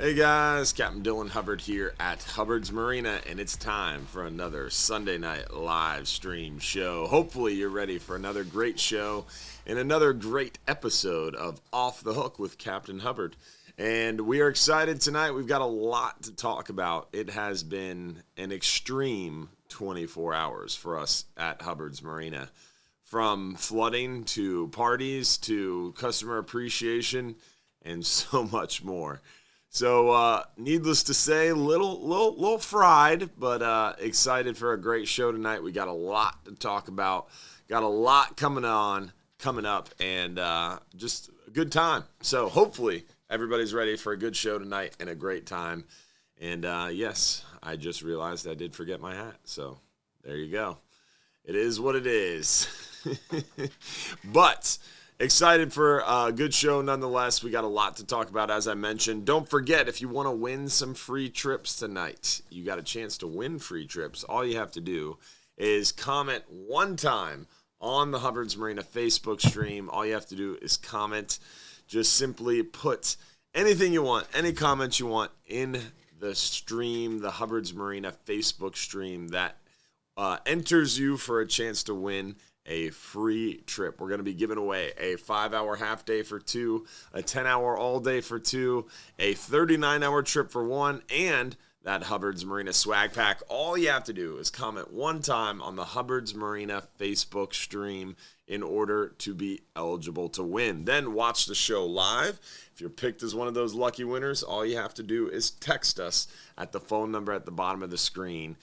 Hey guys, Captain Dylan Hubbard here at Hubbard's Marina, and it's time for another Sunday night live stream show. Hopefully, you're ready for another great show and another great episode of Off the Hook with Captain Hubbard. And we are excited tonight. We've got a lot to talk about. It has been an extreme 24 hours for us at Hubbard's Marina. From flooding to parties to customer appreciation and so much more. So, needless to say, little fried, but excited for a great show tonight. We got a lot to talk about, got a lot coming up, and just a good time. So, hopefully, everybody's ready for a good show tonight and a great time. And yes, I just realized I did forget my hat. So, there you go. It is what it is. But excited for a good show nonetheless. We got a lot to talk about, as I mentioned. Don't forget, if you want to win some free trips tonight, you got a chance to win free trips. All you have to do is comment one time on the Hubbard's Marina Facebook stream. All you have to do is comment. Just simply put anything you want, any comments you want in the stream, the Hubbard's Marina Facebook stream, that enters you for a chance to win a free trip. We're going to be giving away a 5-hour half day for 2, a 10-hour all day for 2, a 39-hour trip for 1, and that Hubbard's Marina swag pack. All you have to do is comment one time on the Hubbard's Marina Facebook stream in order to be eligible to win. Then watch the show live. If you're picked as one of those lucky winners, all you have to do is text us at the phone number at the bottom of the screen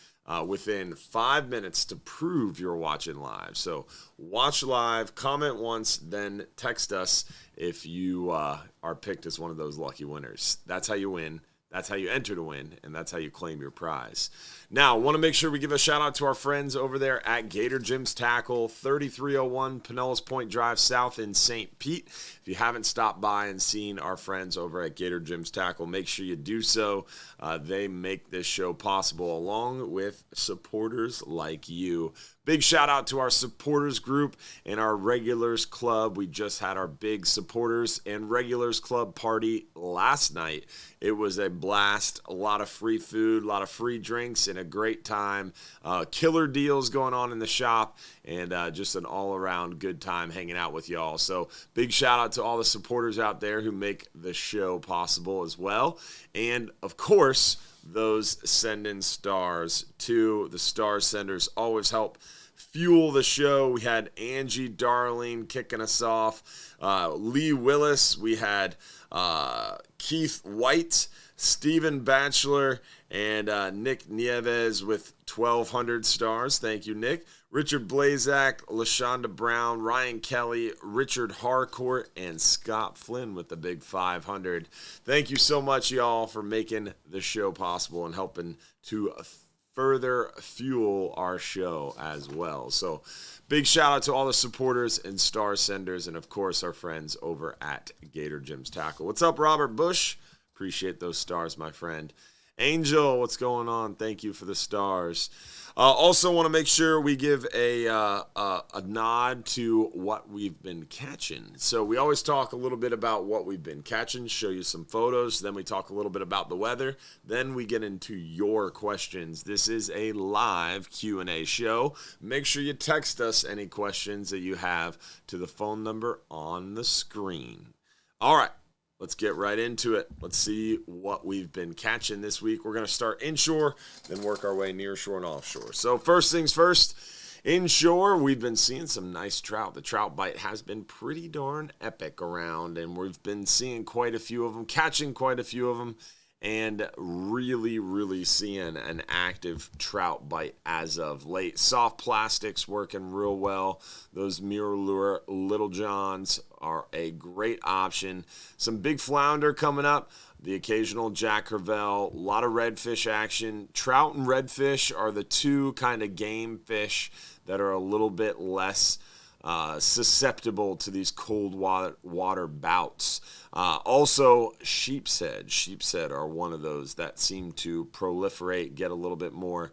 within 5 minutes to prove you're watching live. So watch live, comment once, then text us if you are picked as one of those lucky winners. That's how you win. That's how you enter to win, and that's how you claim your prize. Now, I want to make sure we give a shout-out to our friends over there at Gator Jim's Tackle, 3301 Pinellas Point Drive South in St. Pete. If you haven't stopped by and seen our friends over at Gator Jim's Tackle, make sure you do so. They make this show possible along with supporters like you. Big shout out to our supporters group and our regulars club. We just had our big supporters and regulars club party last night. It was a blast, a lot of free food, a lot of free drinks, and a great time. Killer deals going on in the shop, and just an all-around good time hanging out with y'all. So big shout out to all the supporters out there who make the show possible as well. And of course, those send-in stars too. The star senders always help fuel the show. We had Angie Darling kicking us off, Lee Willis, we had Keith White, Stephen Batchelor, and Nick Nieves with 1,200 stars. Thank you, Nick. Richard Blazak, LaShonda Brown, Ryan Kelly, Richard Harcourt, and Scott Flynn with the big 500. Thank you so much, y'all, for making the show possible and helping to further fuel our show as well. So big shout out to all the supporters and star senders, and of course our friends over at Gator Jim's Tackle. What's up, Robert Bush? Appreciate those stars, my friend. Angel, what's going on? Thank you for the stars. Also want to make sure we give a nod to what we've been catching. So we always talk a little bit about what we've been catching, show you some photos, then we talk a little bit about the weather, then we get into your questions. This is a live Q&A show. Make sure you text us any questions that you have to the phone number on the screen. All right. Let's get right into it. Let's see what we've been catching this week. We're going to start inshore, then work our way nearshore and offshore. So first things first, inshore, we've been seeing some nice trout. The trout bite has been pretty darn epic around, and we've been seeing quite a few of them, catching quite a few of them, and really seeing an active trout bite as of late. Soft plastics working real well. Those mirror lure Little Johns are a great option. Some big flounder coming up. The occasional Jack Crevalle. A lot of redfish action. Trout and redfish are the two kind of game fish that are a little bit less susceptible to these cold water bouts. Also, sheepshead. Sheepshead are one of those that seem to proliferate, get a little bit more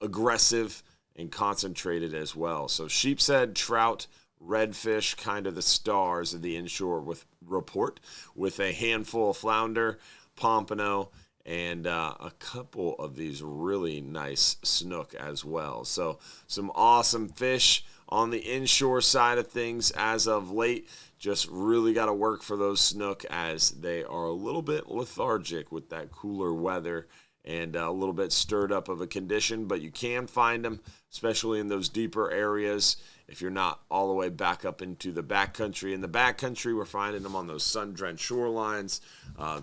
aggressive and concentrated as well. So sheepshead, trout, redfish, kind of the stars of the inshore with report, with a handful of flounder, pompano, and a couple of these really nice snook as well. So some awesome fish on the inshore side of things as of late. Just really got to work for those snook as they are a little bit lethargic with that cooler weather and a little bit stirred up of a condition, but you can find them, especially in those deeper areas. If you're not all the way back up into the backcountry. In the backcountry, we're finding them on those sun-drenched shorelines,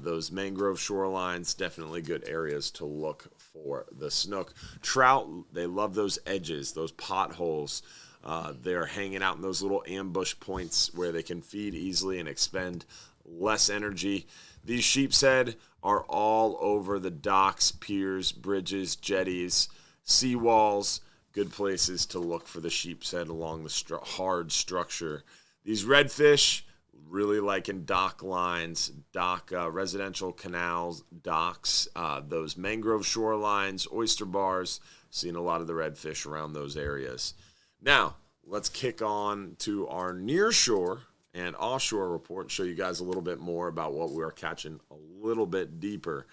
those mangrove shorelines. Definitely good areas to look for the snook. Trout, they love those edges, those potholes. They're hanging out in those little ambush points where they can feed easily and expend less energy. These sheepshead are all over the docks, piers, bridges, jetties, seawalls. Good places to look for the sheepshead along the hard structure. These redfish, really like in dock lines, residential canals, docks, those mangrove shorelines, oyster bars. Seeing a lot of the redfish around those areas. Now, let's kick on to our nearshore and offshore report and show you guys a little bit more about what we're catching a little bit deeper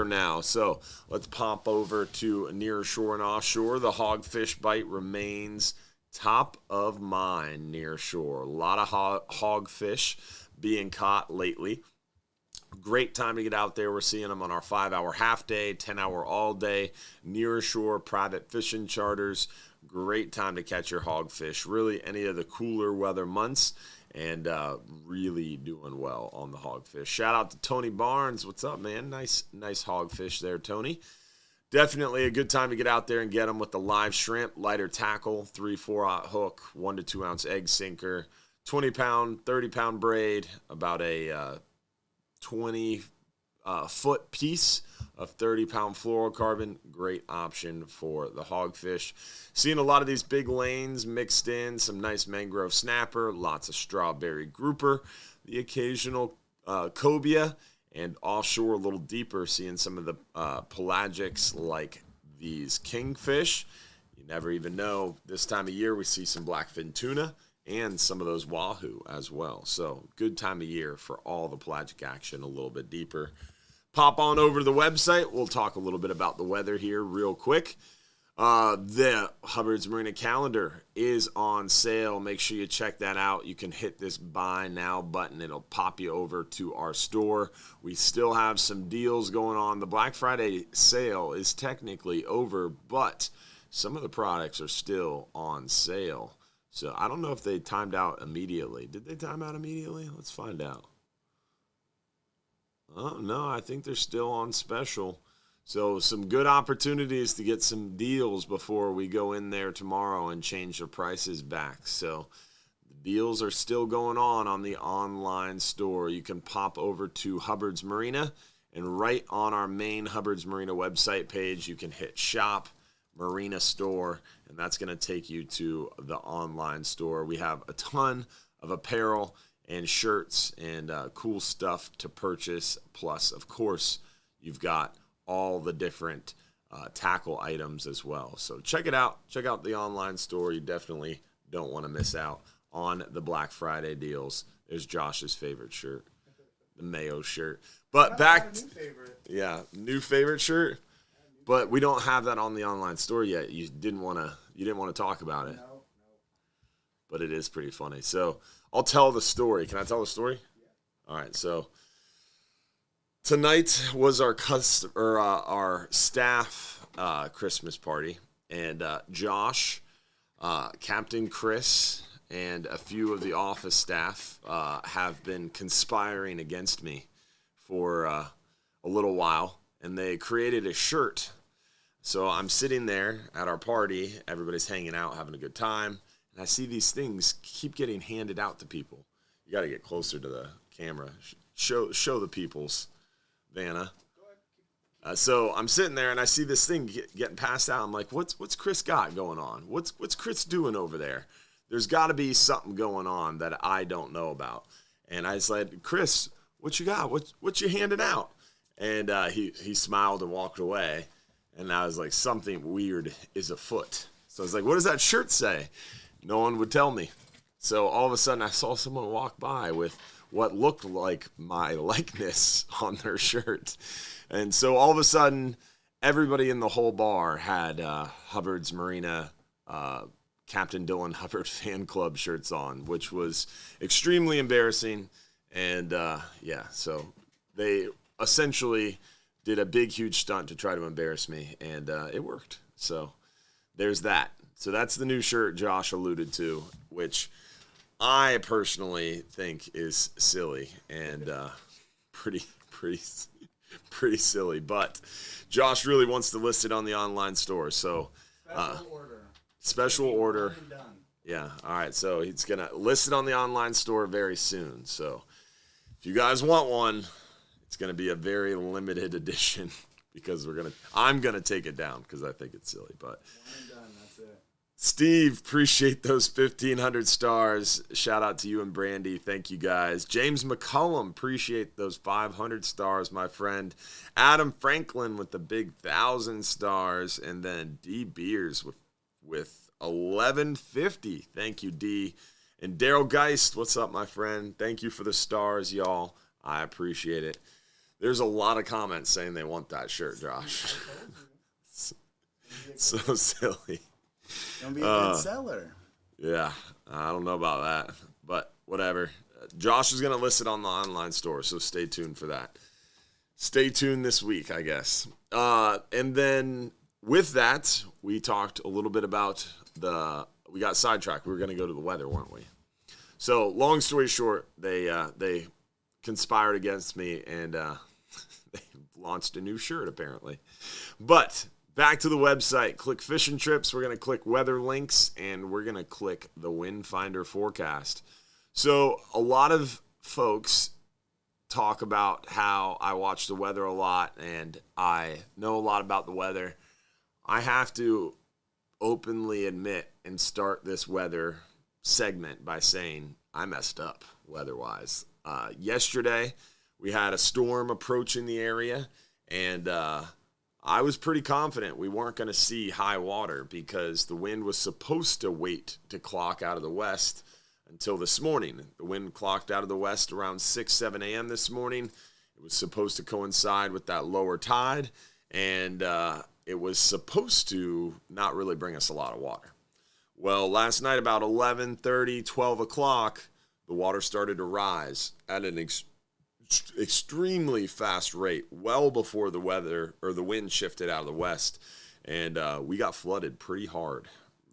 now. So let's pop over to nearshore and offshore. The hogfish bite remains top of mind nearshore. A lot of hogfish being caught lately. Great time to get out there. We're seeing them on our 5-hour half day, 10-hour all day, nearshore private fishing charters. Great time to catch your hogfish. Really any of the cooler weather months, and really doing well on the hogfish. Shout out to Tony Barnes. What's up, man? Nice hogfish there, Tony. Definitely a good time to get out there and get them with the live shrimp, lighter tackle, 3-4-aught hook, 1 to 2 ounce egg sinker, 20-pound, 30-pound braid, about a 20-foot piece of 30-pound fluorocarbon. Great option for the hogfish. Seeing a lot of these big lanes mixed in, some nice mangrove snapper, lots of strawberry grouper, the occasional cobia, and offshore a little deeper, seeing some of the pelagics like these kingfish. You never even know. This time of year we see some blackfin tuna and some of those wahoo as well. So good time of year for all the pelagic action a little bit deeper. Pop on over to the website. We'll talk a little bit about the weather here real quick. The Hubbard's Marina calendar is on sale. Make sure you check that out. You can hit this buy now button. It'll pop you over to our store. We still have some deals going on. The Black Friday sale is technically over, but some of the products are still on sale. So I don't know if they timed out immediately. Did they time out immediately? Let's find out. Oh, no, I think they're still on special. So some good opportunities to get some deals before we go in there tomorrow and change the prices back. So the deals are still going on the online store. You can pop over to Hubbard's Marina, and right on our main Hubbard's Marina website page, you can hit Shop Marina Store, and that's going to take you to the online store. We have a ton of apparel and shirts and cool stuff to purchase. Plus, of course, you've got all the different tackle items as well. So check it out. Check out the online store. You definitely don't want to miss out on the Black Friday deals. There's Josh's favorite shirt, the Mayo shirt. But back, new favorite shirt. But we don't have that on the online store yet. You didn't want to talk about it. No. But it is pretty funny. So I'll tell the story. Can I tell the story? Yeah. All right. So tonight was our staff Christmas party, and Josh, Captain Chris, and a few of the office staff have been conspiring against me for a little while, and they created a shirt. So I'm sitting there at our party, everybody's hanging out, having a good time, and I see these things keep getting handed out to people. You got to get closer to the camera. Show the peoples, Vanna. So I'm sitting there, and I see this thing getting passed out. I'm like, what's Chris got going on? What's Chris doing over there? There's got to be something going on that I don't know about. And I said, Chris, what you got? What you handing out? And he smiled and walked away. And I was like, something weird is afoot. So I was like, what does that shirt say? No one would tell me. So all of a sudden I saw someone walk by with what looked like my likeness on their shirt. And so all of a sudden, everybody in the whole bar had Hubbard's Marina Captain Dylan Hubbard fan club shirts on, which was extremely embarrassing. And so they essentially did a big, huge stunt to try to embarrass me, and it worked. So there's that. So that's the new shirt Josh alluded to, which I personally think is silly and pretty silly. But Josh really wants to list it on the online store. So special order. Yeah. All right. So he's gonna list it on the online store very soon. So if you guys want one, it's gonna be a very limited edition because I'm gonna take it down because I think it's silly. But one and done. That's it. Steve, appreciate those 1,500 stars. Shout out to you and Brandy. Thank you guys. James McCullum, appreciate those 500 stars, my friend. Adam Franklin with the big 1,000 stars, and then D Beers with 1150. Thank you, D. And Daryl Geist, what's up, my friend? Thank you for the stars, y'all. I appreciate it. There's a lot of comments saying they want that shirt, Josh. So silly. Don't be a good seller. Yeah, I don't know about that, but whatever. Josh is going to list it on the online store, so stay tuned for that. Stay tuned this week, I guess. And then with that, we talked a little bit about we got sidetracked. We were going to go to the weather, weren't we? So long story short, they conspired against me, and they launched a new shirt, apparently. But back to the website. Click Fishing Trips. We're going to click Weather Links, and we're going to click the Wind Finder Forecast. So a lot of folks talk about how I watch the weather a lot, and I know a lot about the weather. I have to openly admit and start this weather segment by saying I messed up weather-wise. Yesterday, we had a storm approaching the area, and I was pretty confident we weren't going to see high water because the wind was supposed to wait to clock out of the west until this morning. The wind clocked out of the west around 6, 7 a.m. this morning. It was supposed to coincide with that lower tide, and it was supposed to not really bring us a lot of water. Well, last night about 11:30, 12 o'clock, the water started to rise at an extremely fast rate, well before the weather or the wind shifted out of the west, and we got flooded pretty hard,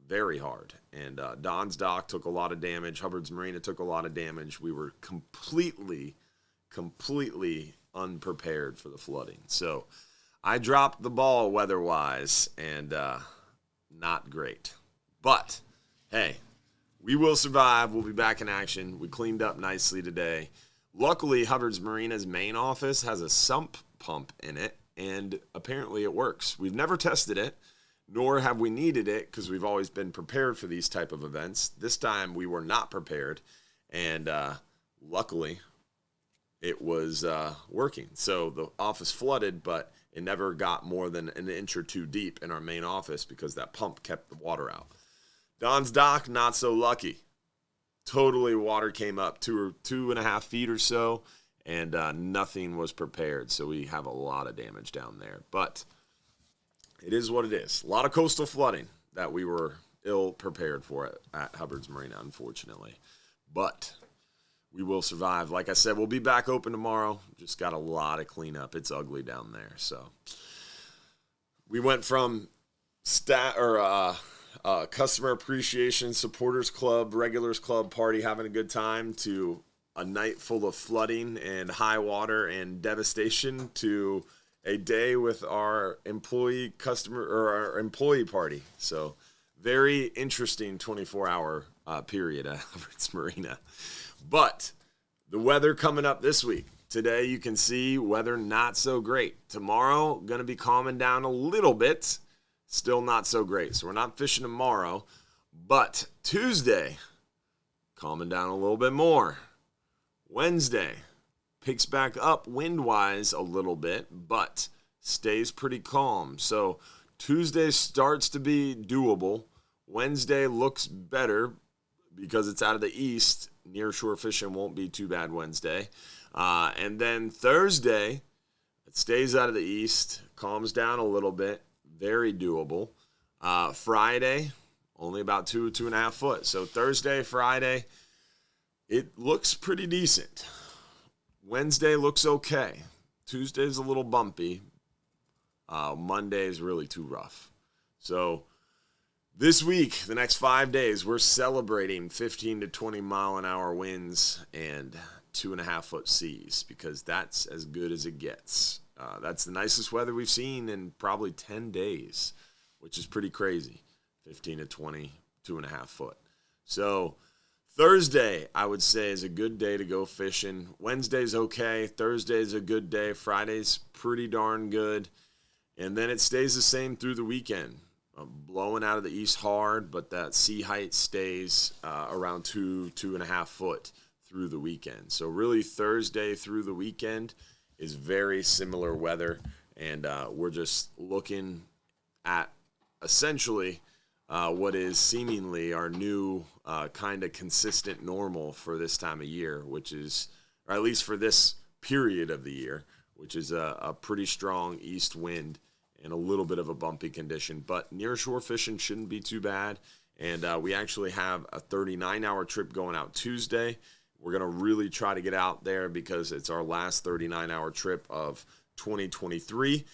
very hard. And Don's Dock took a lot of damage. Hubbard's Marina took a lot of damage. We were completely unprepared for the flooding. So I dropped the ball weather-wise, and not great. But, hey, we will survive. We'll be back in action. We cleaned up nicely today. Luckily, Hubbard's Marina's main office has a sump pump in it, and apparently it works. We've never tested it, nor have we needed it, because we've always been prepared for these type of events. This time, we were not prepared, and luckily, it was working. So the office flooded, but it never got more than an inch or two deep in our main office because that pump kept the water out. Don's Dock, not so lucky. Totally water came up 2.5 feet or so, and nothing was prepared. So we have a lot of damage down there. But it is what it is. A lot of coastal flooding that we were ill prepared for at Hubbard's Marina, unfortunately. But we will survive. Like I said, we'll be back open tomorrow. Just got a lot of cleanup. It's ugly down there. So we went from Customer Appreciation Supporters Club, Regulars Club party, having a good time, to a night full of flooding and high water and devastation, to a day with our employee party. So very interesting 24-hour period at Hubbard's Marina. But the weather coming up this week. Today you can see weather not so great. Tomorrow going to be calming down a little bit. Still not so great. So we're not fishing tomorrow. But Tuesday, calming down a little bit more. Wednesday, picks back up wind-wise a little bit, but stays pretty calm. So Tuesday starts to be doable. Wednesday looks better because it's out of the east, nearshore fishing won't be too bad Wednesday. And then Thursday, it stays out of the east, calms down a little bit, very doable. Friday, only about 2.5 foot. So Thursday, Friday, it looks pretty decent. Wednesday looks okay. Tuesday's a little bumpy. Monday is really too rough. So this week, the next 5 days, we're celebrating 15 to 20 mile an hour winds and 2.5 foot seas because that's as good as it gets. That's the nicest weather we've seen in probably 10 days, which is pretty crazy. 15 to 20, 2.5 foot. So Thursday, I would say, is a good day to go fishing. Wednesday's okay. Thursday's a good day. Friday's pretty darn good. And then it stays the same through the weekend. Blowing out of the east hard, but that sea height stays around 2.5 foot through the weekend. So really Thursday through the weekend is very similar weather. And we're just looking at essentially what is seemingly our new kind of consistent normal for this time of year, which is, or at least for this period of the year, which is a pretty strong east wind and a little bit of a bumpy condition. But nearshore fishing shouldn't be too bad. And we actually have a 39-hour trip going out Tuesday. We're going to really try to get out there because it's our last 39-hour trip of 2023.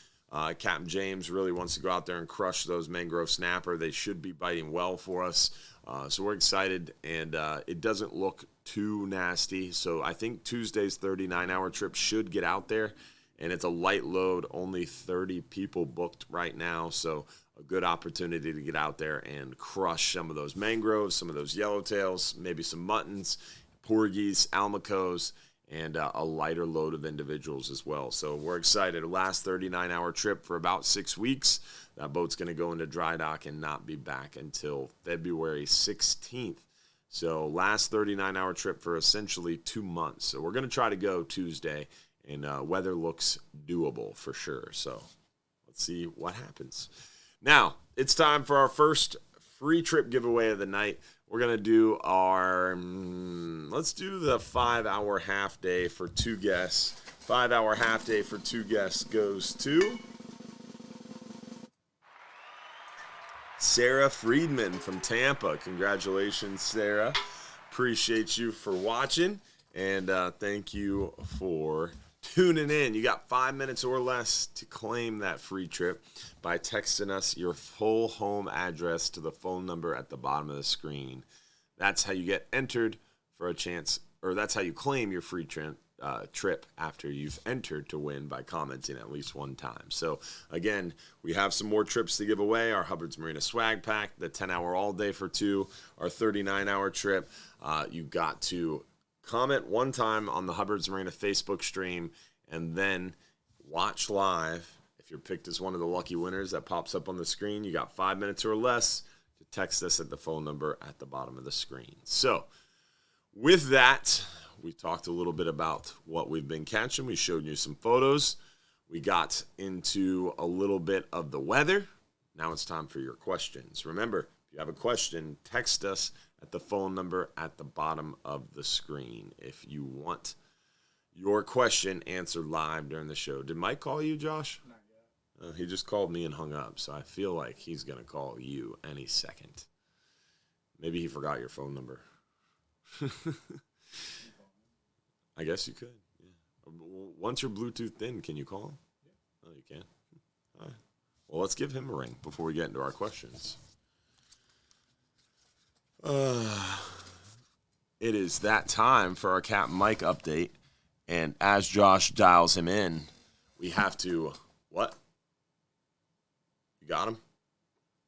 Capt James really wants to go out there and crush those mangrove snapper. They should be biting well for us. So we're excited, and it doesn't look too nasty. So I think Tuesday's 39-hour trip should get out there, and it's a light load, only 30 people booked right now. So a good opportunity to get out there and crush some of those mangroves, some of those yellowtails, maybe some muttons, porgies, almacos, and a lighter load of individuals as well. So we're excited. Last 39-hour trip for about 6 weeks. That boat's going to go into dry dock and not be back until February 16th. So last 39-hour trip for essentially 2 months. So we're going to try to go Tuesday, and weather looks doable for sure. So let's see what happens. Now, it's time for our first free trip giveaway of the night. We're going to do our, let's do the 5-hour half day for 2 guests. 5-hour half day for 2 guests goes to Sarah Friedman from Tampa. Congratulations, Sarah. Appreciate you for watching, and thank you for tuning in. You got 5 minutes or less to claim that free trip by texting us your full home address to the phone number at the bottom of the screen. That's how you get entered for a chance, or that's how you claim your free trip after you've entered to win by commenting at least one time. So again, we have some more trips to give away. Our Hubbard's Marina swag pack, the 10-hour all day for 2, our 39-hour trip. You got to comment one time on the Hubbard's Marina Facebook stream, and then watch live. If you're picked as one of the lucky winners that pops up on the screen, you got 5 minutes or less to text us at the phone number at the bottom of the screen. So with that, we talked a little bit about what we've been catching. We showed you some photos. We got into a little bit of the weather. Now it's time for your questions. Remember, if you have a question, text us at the phone number at the bottom of the screen if you want your question answered live during the show. Did Mike call you, Josh? Not yet. He just called me and hung up, so I feel like he's going to call you any second. Maybe he forgot your phone number. I guess you could. Yeah. Once you're Bluetooth in, can you call him? Yeah. Oh, you can? All right. Well, let's give him a ring before we get into our questions. It is that time for our Capt Mike update. And as Josh dials him in, we have to, what? You got him?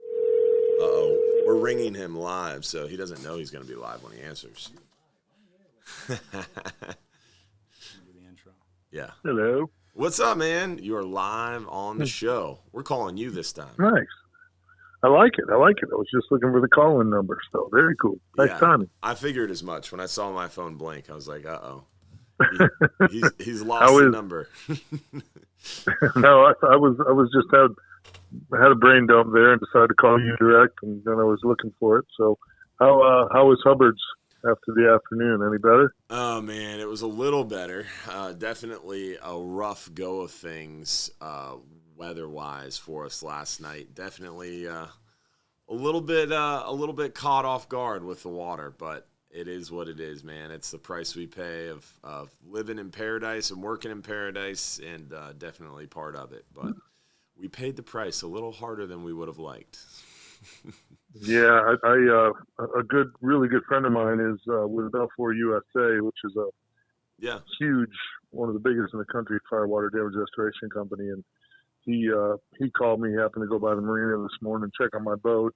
Uh-oh. We're ringing him live, so he doesn't know he's going to be live when he answers. The intro. Yeah. Hello. What's up, man? You are live on the show. We're calling you this time. Nice. I like it. I was just looking for the call-in number, so very cool. Nice timing. I figured as much. When I saw my phone blink, I was like, uh-oh. He's lost the number. No, I was just had a brain dump there and decided to call you direct, and then I was looking for it. So How was Hubbard's after the afternoon? Any better? Oh man, it was a little better. Definitely a rough go of things weather-wise for us last night. Definitely a little bit caught off guard with the water, but it is what it is, man. It's the price we pay of living in paradise and working in paradise, and definitely part of it. But we paid the price a little harder than we would have liked. Yeah, a really good friend of mine is with Offshore USA, which is a Yeah. huge, one of the biggest in the country, firewater damage restoration company, and he called me. He happened to go by the Marina this morning and check on my boat.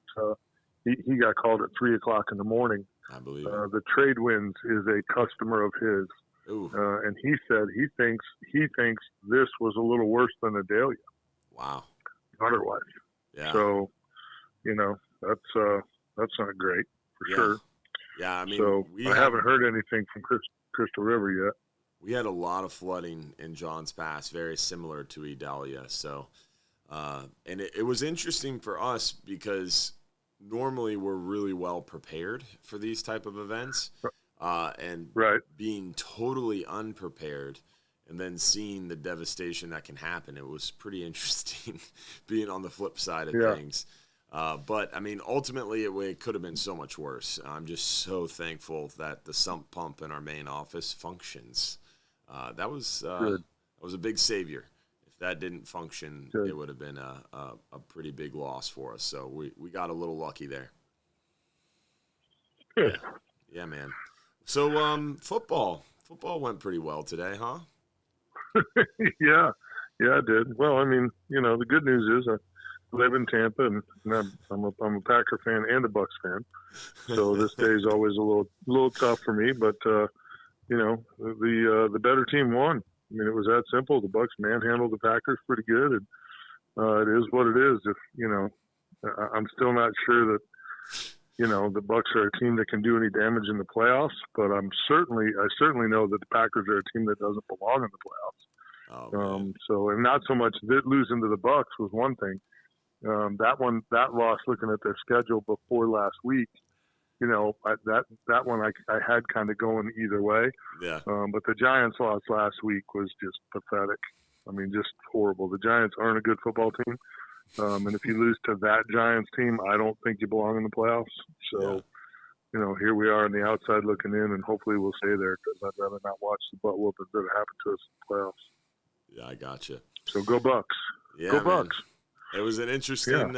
He got called at 3:00 in the morning. I believe the Trade Winds is a customer of his, and he said he thinks this was a little worse than a Dahlia. Wow. Water-wise. Yeah. So, that's not great for sure. Yeah, I mean, so I haven't heard anything from Crystal River yet. We had a lot of flooding in Johns Pass, very similar to Idalia. So, and it was interesting for us because normally we're really well prepared for these type of events, and being totally unprepared and then seeing the devastation that can happen, it was pretty interesting being on the flip side of things. But, I mean, ultimately, it could have been so much worse. I'm just so thankful that the sump pump in our main office functions. That was a big savior. If that didn't function, it would have been a pretty big loss for us. So we got a little lucky there. Good. Yeah, man. So football went pretty well today, huh? Yeah, it did. Well, I mean, the good news is I live in Tampa, and I'm a Packer fan and a Bucks fan. So this day is always a little tough for me, but the better team won. I mean, it was that simple. The Bucks manhandled the Packers pretty good, and it is what it is. I'm still not sure that the Bucks are a team that can do any damage in the playoffs, but I certainly know that the Packers are a team that doesn't belong in the playoffs. So, and not so much that losing to the Bucks was one thing. That loss, looking at their schedule before last week, that one I had kind of going either way. Yeah. But the Giants loss last week was just pathetic. I mean, just horrible. The Giants aren't a good football team. And if you lose to that Giants team, I don't think you belong in the playoffs. So, here we are on the outside looking in, and hopefully we'll stay there because I'd rather not watch the butt whooping that happened to us in the playoffs. Yeah, I gotcha. So go Bucks. Yeah, go Bucks. It was an interesting.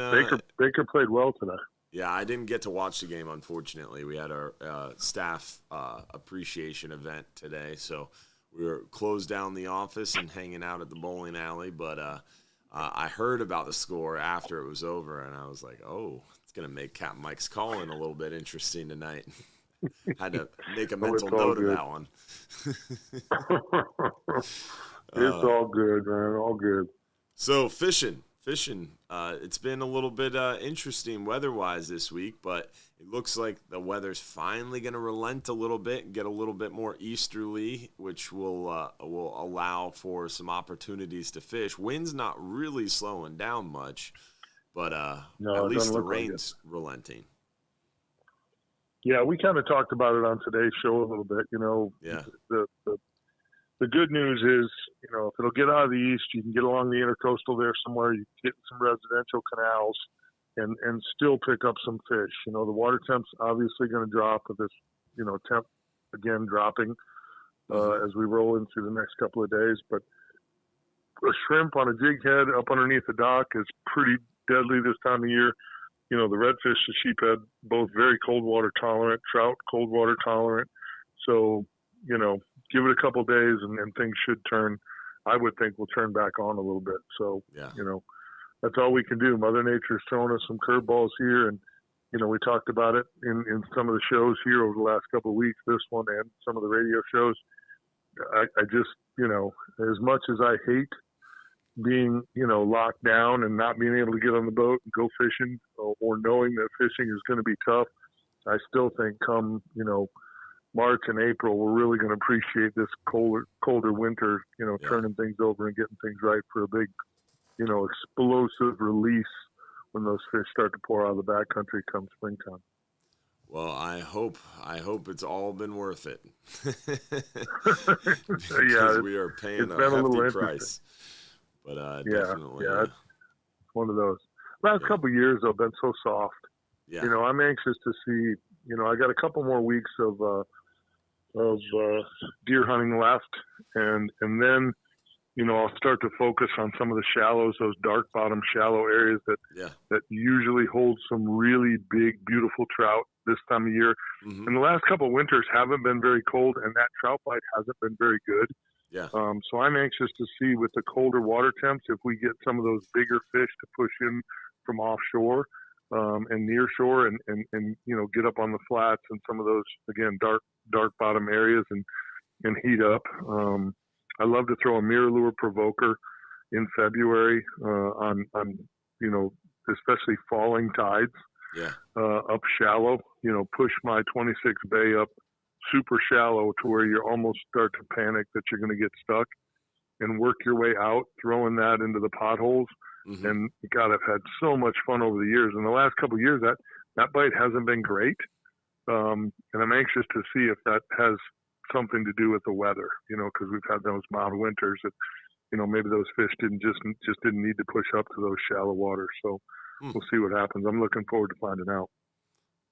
Baker played well today. Yeah, I didn't get to watch the game, unfortunately. We had our staff appreciation event today, so we were closed down the office and hanging out at the bowling alley. But I heard about the score after it was over, and I was like, oh, it's going to make Capt Mike's calling a little bit interesting tonight. Had to make a mental note of that one. It's all good, man. All good. So fishing. It's been a little bit interesting weather-wise this week, but it looks like the weather's finally going to relent a little bit and get a little bit more easterly, which will allow for some opportunities to fish. Wind's not really slowing down much, but at least the rain's relenting. Yeah, we kind of talked about it on today's show a little bit. Yeah. The good news is, if it'll get out of the east, you can get along the intercoastal there somewhere. You can get some residential canals and still pick up some fish. The water temp's obviously going to drop with this, temp again dropping as we roll in through the next couple of days. But a shrimp on a jig head up underneath the dock is pretty deadly this time of year. The redfish, the sheephead, both very cold water tolerant, trout cold water tolerant. So, give it a couple of days and things should turn. I would think we'll turn back on a little bit. So, that's all we can do. Mother Nature's throwing us some curveballs here. And, we talked about it in some of the shows here over the last couple of weeks, this one and some of the radio shows. I just, as much as I hate being, locked down and not being able to get on the boat and go fishing or knowing that fishing is going to be tough, I still think come, March and April, we're really going to appreciate this colder winter, turning things over and getting things right for a big, explosive release when those fish start to pour out of the backcountry come springtime. Well, I hope it's all been worth it. Yeah, we are paying it's a been a little hefty price. But definitely, yeah, it's one of those. Last couple of years have been so soft. Yeah. You know, I'm anxious to see. You know, I got a couple more weeks of deer hunting left, and then, you know, I'll start to focus on some of the shallows, those dark bottom shallow areas that usually hold some really big, beautiful trout this time of year. Mm-hmm. And the last couple of winters haven't been very cold, and that trout bite hasn't been very good. Yeah. So I'm anxious to see with the colder water temps if we get some of those bigger fish to push in from offshore and nearshore, and you know, get up on the flats and some of those, again, dark bottom areas and heat up. I love to throw a mirror lure provoker in February on you know, especially falling tides. Yeah. Up shallow, you know, push my 26 bay up super shallow to where you almost start to panic that you're going to get stuck, and work your way out, throwing that into the potholes. Mm-hmm. And God, I've had so much fun over the years. In the last couple of years, that bite hasn't been great. And I'm anxious to see if that has something to do with the weather, you know, because we've had those mild winters that, you know, maybe those fish didn't need to push up to those shallow waters. So we'll see what happens. I'm looking forward to finding out.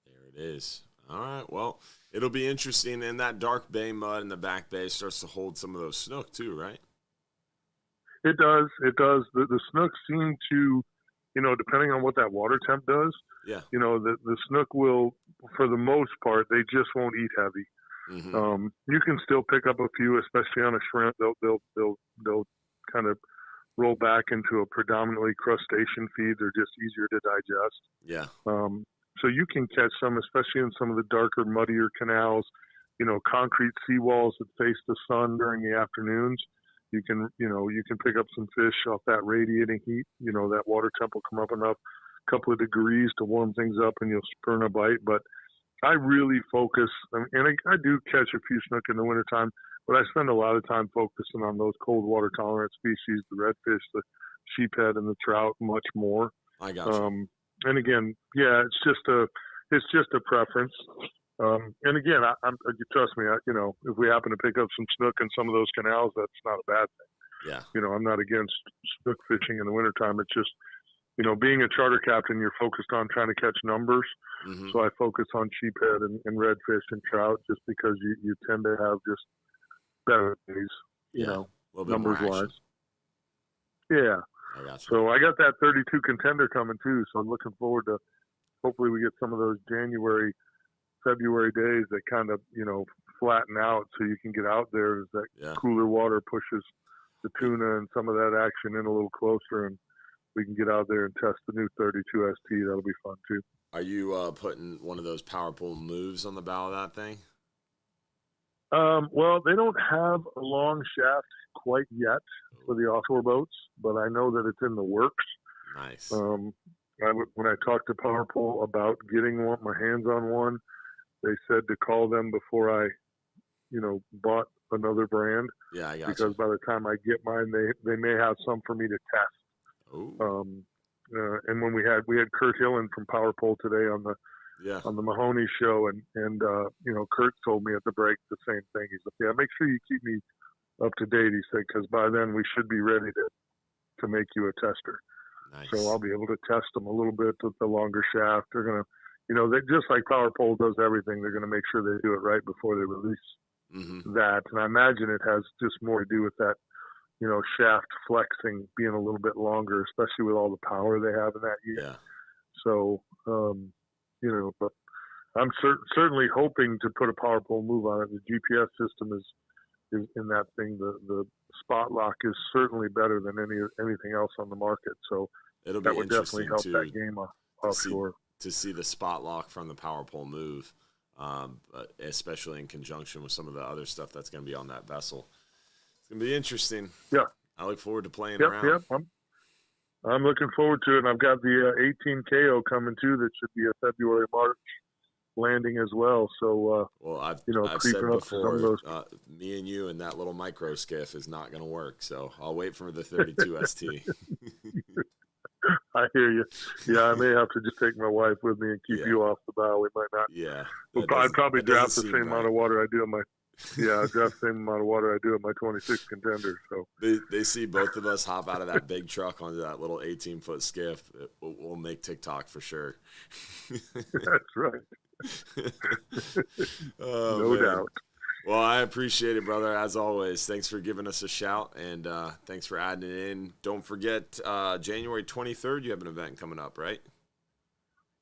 There it is. All right. Well, it'll be interesting. And that dark bay mud in the back bay starts to hold some of those snook too, right? It does. The snook seem to, you know, depending on what that water temp does, you know, the snook will, for the most part, they just won't eat heavy. Mm-hmm. You can still pick up a few, especially on a shrimp. They'll kind of roll back into a predominantly crustacean feed. They're just easier to digest. Yeah. So you can catch some, especially in some of the darker, muddier canals, you know, concrete seawalls that face the sun during the afternoons. You can pick up some fish off that radiating heat. You know, that water temp will come up enough, a couple of degrees to warm things up, and you'll spurn a bite. But I really focus, and I do catch a few snook in the wintertime, but I spend a lot of time focusing on those cold water tolerant species, the redfish, the sheephead, and the trout, much more. I got you. And again, yeah, it's just a preference. And again, trust me, you know, if we happen to pick up some snook in some of those canals, that's not a bad thing. Yeah. You know, I'm not against snook fishing in the wintertime. It's just, you know, being a charter captain, you're focused on trying to catch numbers. Mm-hmm. So I focus on sheephead and redfish and trout just because you tend to have just better days, you know, numbers wise. Yeah. I got you. So I got that 32 contender coming too. So I'm looking forward to, hopefully we get some of those January, February days that kind of, you know, flatten out so you can get out there as that cooler water pushes the tuna and some of that action in a little closer, and we can get out there and test the new 32 ST. That'll be fun too. Are you putting one of those power pull moves on the bow of that thing? Well, they don't have a long shaft quite yet for the offshore boats, but I know that it's in the works. Nice. When I talked to PowerPole about getting my hands on one, they said to call them before I, you know, bought another brand. Yeah, I got because by the time I get mine, they may have some for me to test. Oh. And when we had Kurt Hillen from PowerPole today on the Mahoney show, and you know, Kurt told me at the break the same thing. He's like, yeah, make sure you keep me up to date. He said, because by then we should be ready to make you a tester. Nice. So I'll be able to test them a little bit with the longer shaft. They're gonna, you know, they just like PowerPole does everything. They're gonna make sure they do it right before they release that. And I imagine it has just more to do with that, you know, shaft flexing being a little bit longer, especially with all the power they have in that unit. Yeah. So, you know, but I'm certainly hoping to put a PowerPole move on it. The GPS system is in that thing. The spot lock is certainly better than anything else on the market. So it'll that be would definitely help interesting that game offshore. To see the spot lock from the PowerPole move, especially in conjunction with some of the other stuff that's going to be on that vessel. It's going to be interesting. Yeah. I look forward to playing around. Yep. I'm looking forward to it. And I've got the 18 KO coming too. That should be a February, March landing as well. So, I've creeping said up to some of those. Me and you and that little micro skiff is not going to work. So I'll wait for the 32 ST. I hear you. Yeah, I may have to just take my wife with me and keep you off the bow. We might not. Yeah. I'd probably draft the seem same right. amount of water I do in my. Yeah, I draft the same amount of water I do in my 26 contender. So they see both of us hop out of that big truck onto that little 18-foot skiff. We'll make TikTok for sure. That's right. No doubt. Well, I appreciate it, brother, as always. Thanks for giving us a shout, and thanks for adding it in. Don't forget, January 23rd, you have an event coming up, right?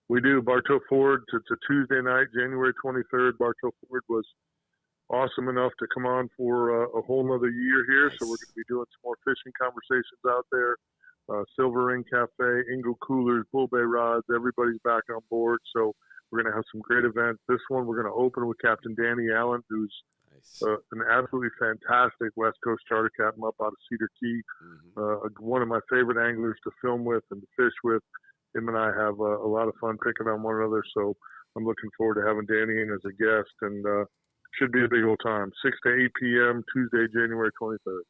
We do. Bartow Ford. It's a Tuesday night, January 23rd. Bartow Ford was awesome enough to come on for a whole nother year here. Nice. So we're going to be doing some more fishing conversations out there. Silver Ring Cafe, Ingle Coolers, Bull Bay Rods. Everybody's back on board. So we're going to have some great events. This one, we're going to open with Captain Danny Allen, who's an absolutely fantastic West Coast charter captain up out of Cedar Key. One of my favorite anglers to film with and to fish with. Him and I have a lot of fun picking on one another. So I'm looking forward to having Danny in as a guest, and should be a big old time. 6 to 8 p.m., Tuesday, January 23rd.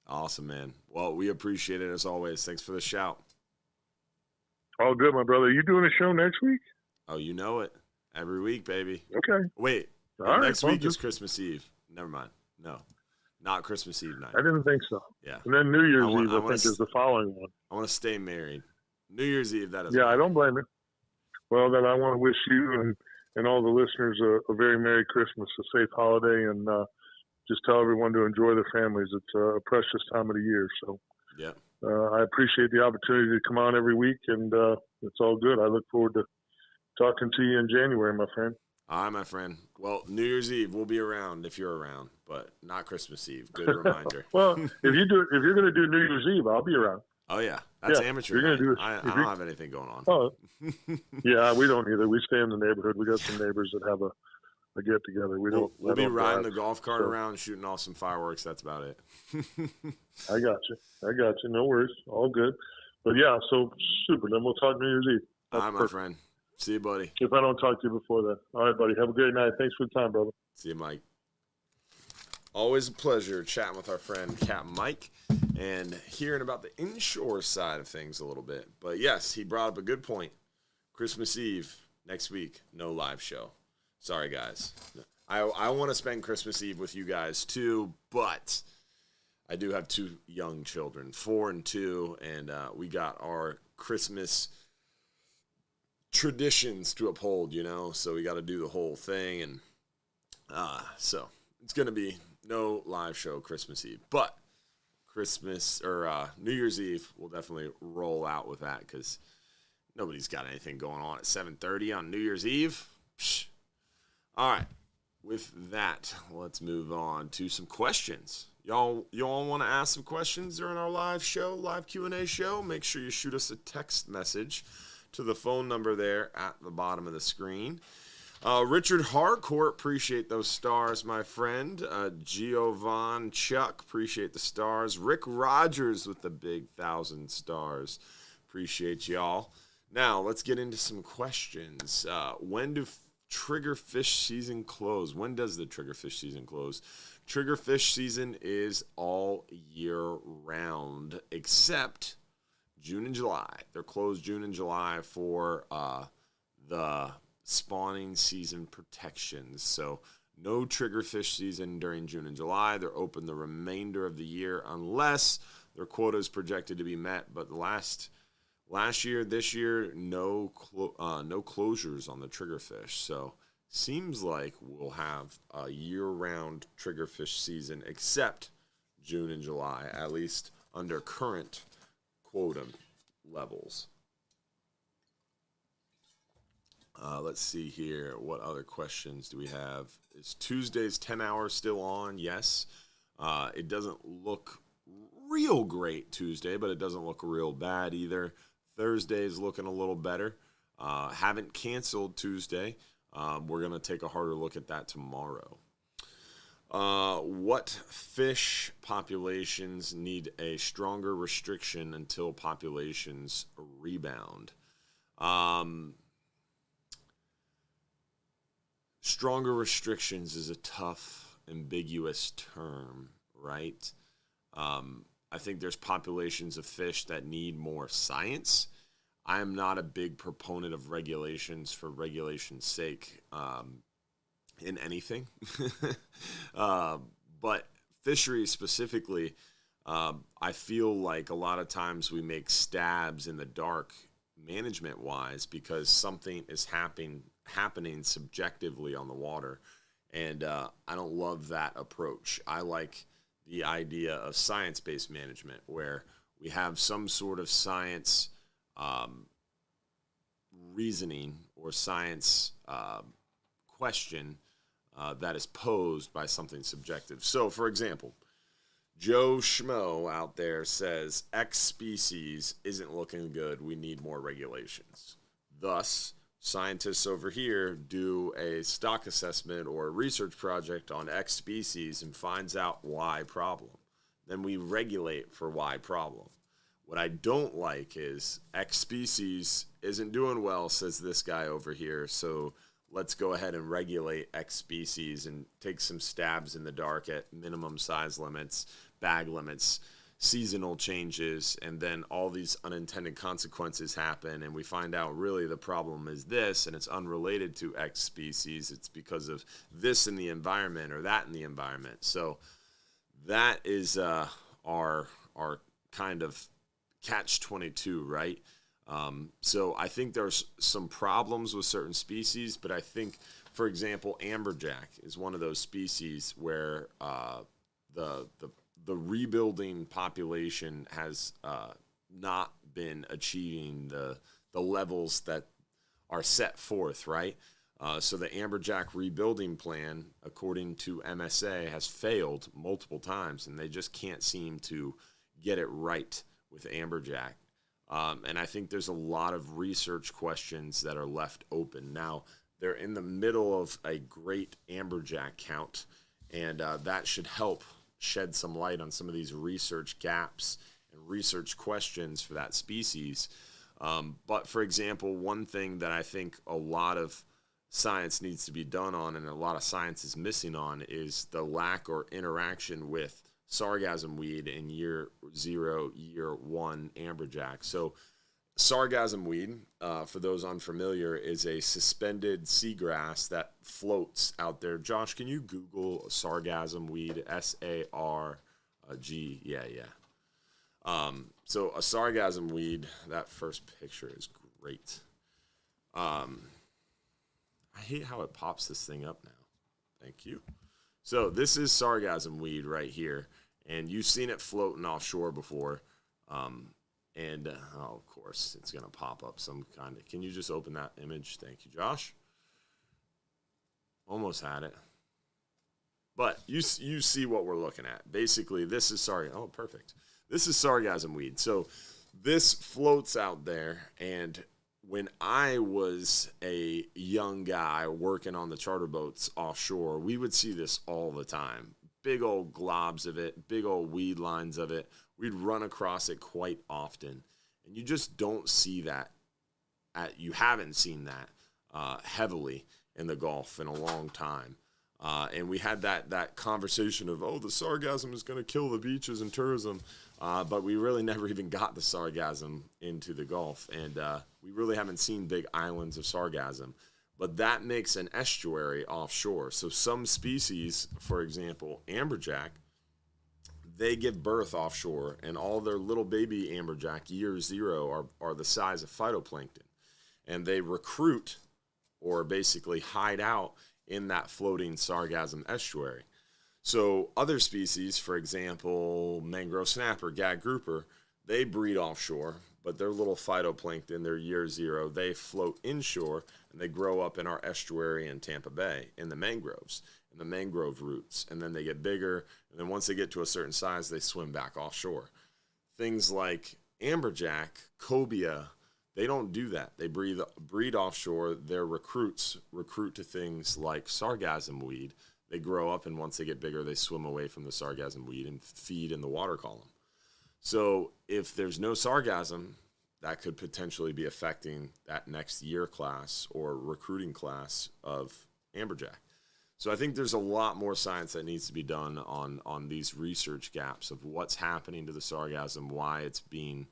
Awesome, man. Well, we appreciate it as always. Thanks for the shout. All good, my brother. Are you doing a show next week? Oh, you know it. Every week, baby. Okay. Wait. Next week is Christmas Eve. Never mind. No. Not Christmas Eve night. I didn't think so. Yeah. And then New Year's Eve, I think, is the following one. I want to stay married. New Year's Eve, that is. Yeah, I don't blame you. Well, then I want to wish you and all the listeners a very Merry Christmas, a safe holiday, and just tell everyone to enjoy their families. It's a precious time of the year. So yeah, I appreciate the opportunity to come on every week, and it's all good. I look forward to talking to you in January, my friend. All right, my friend. Well, New Year's Eve, we'll be around if you're around, but not Christmas Eve. Good reminder. Well, if you're going to do New Year's Eve, I'll be around. Oh, yeah. That's amateur. I don't have anything going on. Oh, yeah, we don't either. We stay in the neighborhood. We got some neighbors that have a get together. We'll be riding the golf cart around, shooting off some fireworks. That's about it. I got you. No worries. All good. But yeah, so super. Then we'll talk New Year's Eve. All right, my friend. See you, buddy. If I don't talk to you before then. All right, buddy. Have a great night. Thanks for the time, brother. See you, Mike. Always a pleasure chatting with our friend Capt Mike and hearing about the inshore side of things a little bit. But yes, he brought up a good point. Christmas Eve next week, no live show. Sorry, guys. I want to spend Christmas Eve with you guys too, but I do have 2 young children, 4 and 2, and we got our Christmas traditions to uphold, so we got to do the whole thing, and so it's going to be no live show Christmas Eve, but Christmas or New Year's Eve, we'll definitely roll out with that because nobody's got anything going on at 7:30 on New Year's Eve. Psh. All right, with that, let's move on to some questions. Y'all want to ask some questions during our live Q&A show? Make sure you shoot us a text message to the phone number there at the bottom of the screen. Richard Harcourt, appreciate those stars, my friend. Giovanni Chuck, appreciate the stars. Rick Rogers with the big 1,000 stars. Appreciate y'all. Now, let's get into some questions. When do triggerfish season close? When does the triggerfish season close? Triggerfish season is all year round, except June and July. They're closed June and July for the spawning season protections. So no triggerfish season during June and July. They're open the remainder of the year unless their quota is projected to be met. But last year, this year, no closures on the triggerfish. So seems like we'll have a year-round triggerfish season except June and July, at least under current quota levels. Let's see here. What other questions do we have? Is Tuesday's 10 hours still on? Yes. It doesn't look real great Tuesday, but it doesn't look real bad either. Thursday's looking a little better. Haven't canceled Tuesday. We're going to take a harder look at that tomorrow. What fish populations need a stronger restriction until populations rebound? Stronger restrictions is a tough, ambiguous term, right? I think there's populations of fish that need more science. I am not a big proponent of regulations for regulation's sake in anything. But fisheries specifically, I feel like a lot of times we make stabs in the dark management-wise because something is happening subjectively on the water. And I don't love that approach. I like the idea of science-based management where we have some sort of science reasoning or science question that is posed by something subjective. So, for example, Joe Schmo out there says X species isn't looking good. We need more regulations. Thus, scientists over here do a stock assessment or a research project on X species and finds out Y problem. Then we regulate for Y problem. What I don't like is X species isn't doing well, says this guy over here, so let's go ahead and regulate X species and take some stabs in the dark at minimum size limits, bag limits, seasonal changes, and then all these unintended consequences happen, and we find out really the problem is this, and it's unrelated to X species. It's because of this in the environment or that in the environment. So that is our kind of catch-22, right? So I think there's some problems with certain species, but I think, for example, amberjack is one of those species where the rebuilding population has not been achieving the levels that are set forth, right? So the amberjack rebuilding plan, according to MSA, has failed multiple times, and they just can't seem to get it right with amberjack. And I think there's a lot of research questions that are left open. Now, they're in the middle of a great amberjack count, and that should help shed some light on some of these research gaps and research questions for that species. But, for example, one thing that I think a lot of science needs to be done on and a lot of science is missing on is the lack or interaction with sargassum weed in year 0, year 1 amberjack. So sargassum weed, for those unfamiliar, is a suspended seagrass that floats out there. Josh, can you Google sargassum weed? S-A-R-G. Yeah. So a sargassum weed, that first picture is great. I hate how it pops this thing up now. Thank you. So this is sargassum weed right here, and you've seen it floating offshore before. Of course, it's going to pop up some kind of... Can you just open that image? Thank you, Josh. Almost had it. But you see what we're looking at. Basically, this is... Oh, perfect. This is sargassum weed. So this floats out there, and when I was a young guy working on the charter boats offshore, we would see this all the time. Big old globs of it, big old weed lines of it. We'd run across it quite often. And you just don't see that. You haven't seen that heavily in the Gulf in a long time. And we had that conversation of, the sargassum is going to kill the beaches and tourism. But we really never even got the sargassum into the Gulf. And we really haven't seen big islands of sargassum. But that makes an estuary offshore. So some species, for example, amberjack, they give birth offshore. And all their little baby amberjack, year 0, are the size of phytoplankton. And they recruit or basically hide out in that floating sargassum estuary. So other species, for example, mangrove snapper, gag grouper, they breed offshore, but their little phytoplankton, their year 0, they float inshore, and they grow up in our estuary in Tampa Bay, in the mangroves, in the mangrove roots, and then they get bigger, and then once they get to a certain size, they swim back offshore. Things like amberjack, cobia, they don't do that. They breed offshore. Their recruits recruit to things like sargassum weed. They grow up, and once they get bigger, they swim away from the sargassum weed and feed in the water column. So if there's no sargassum, that could potentially be affecting that next year class or recruiting class of amberjack. So I think there's a lot more science that needs to be done on these research gaps of what's happening to the sargassum, why it's being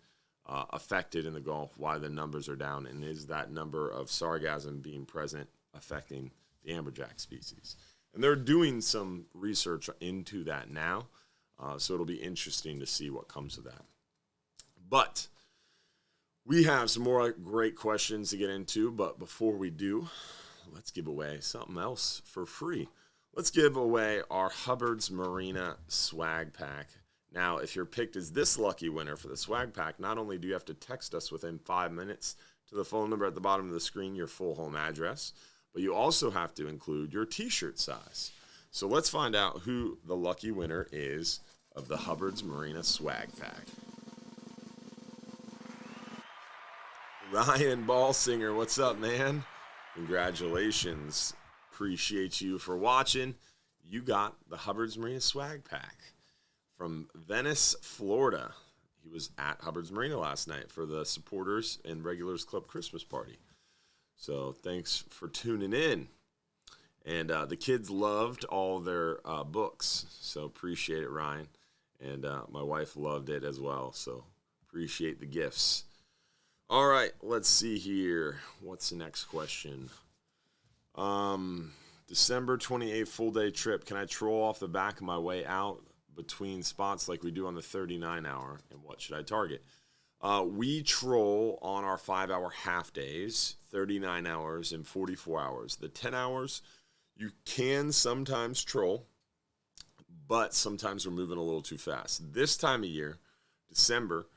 affected in the Gulf, why the numbers are down, and is that number of sargassum being present affecting the amberjack species. And they're doing some research into that now, so it'll be interesting to see what comes of that. But we have some more great questions to get into, but before we do, let's give away something else for free. Let's give away our Hubbard's Marina swag pack. Now, if you're picked as this lucky winner for the swag pack, not only do you have to text us within 5 minutes to the phone number at the bottom of the screen, your full home address, but you also have to include your t-shirt size. So let's find out who the lucky winner is of the Hubbard's Marina swag pack. Ryan Ballsinger, what's up, man? Congratulations. Appreciate you for watching. You got the Hubbard's Marina swag pack from Venice, Florida. He was at Hubbard's Marina last night for the Supporters and Regulars Club Christmas party. So thanks for tuning in. And the kids loved all their books, so appreciate it, Ryan. And my wife loved it as well, so appreciate the gifts. All right, let's see here. What's the next question? December 28th full-day trip. Can I troll off the back of my way out between spots like we do on the 39-hour? And what should I target? We troll on our 5-hour half days, 39 hours, and 44 hours. The 10 hours, you can sometimes troll, but sometimes we're moving a little too fast. This time of year, December,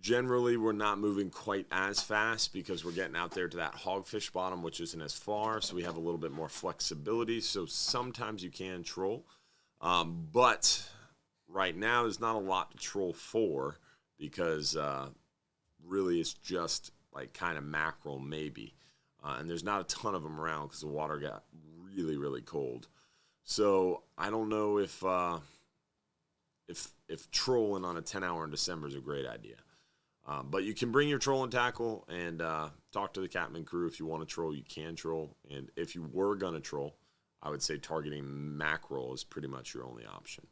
generally we're not moving quite as fast because we're getting out there to that hogfish bottom, which isn't as far, so we have a little bit more flexibility. So sometimes you can troll, but right now there's not a lot to troll for because really it's just like kind of mackerel maybe, and there's not a ton of them around because the water got really, really cold. So I don't know if trolling on a 10-hour in December is a great idea. But you can bring your trolling tackle and talk to the Captain crew. If you want to troll, you can troll. And if you were going to troll, I would say targeting mackerel is pretty much your only option.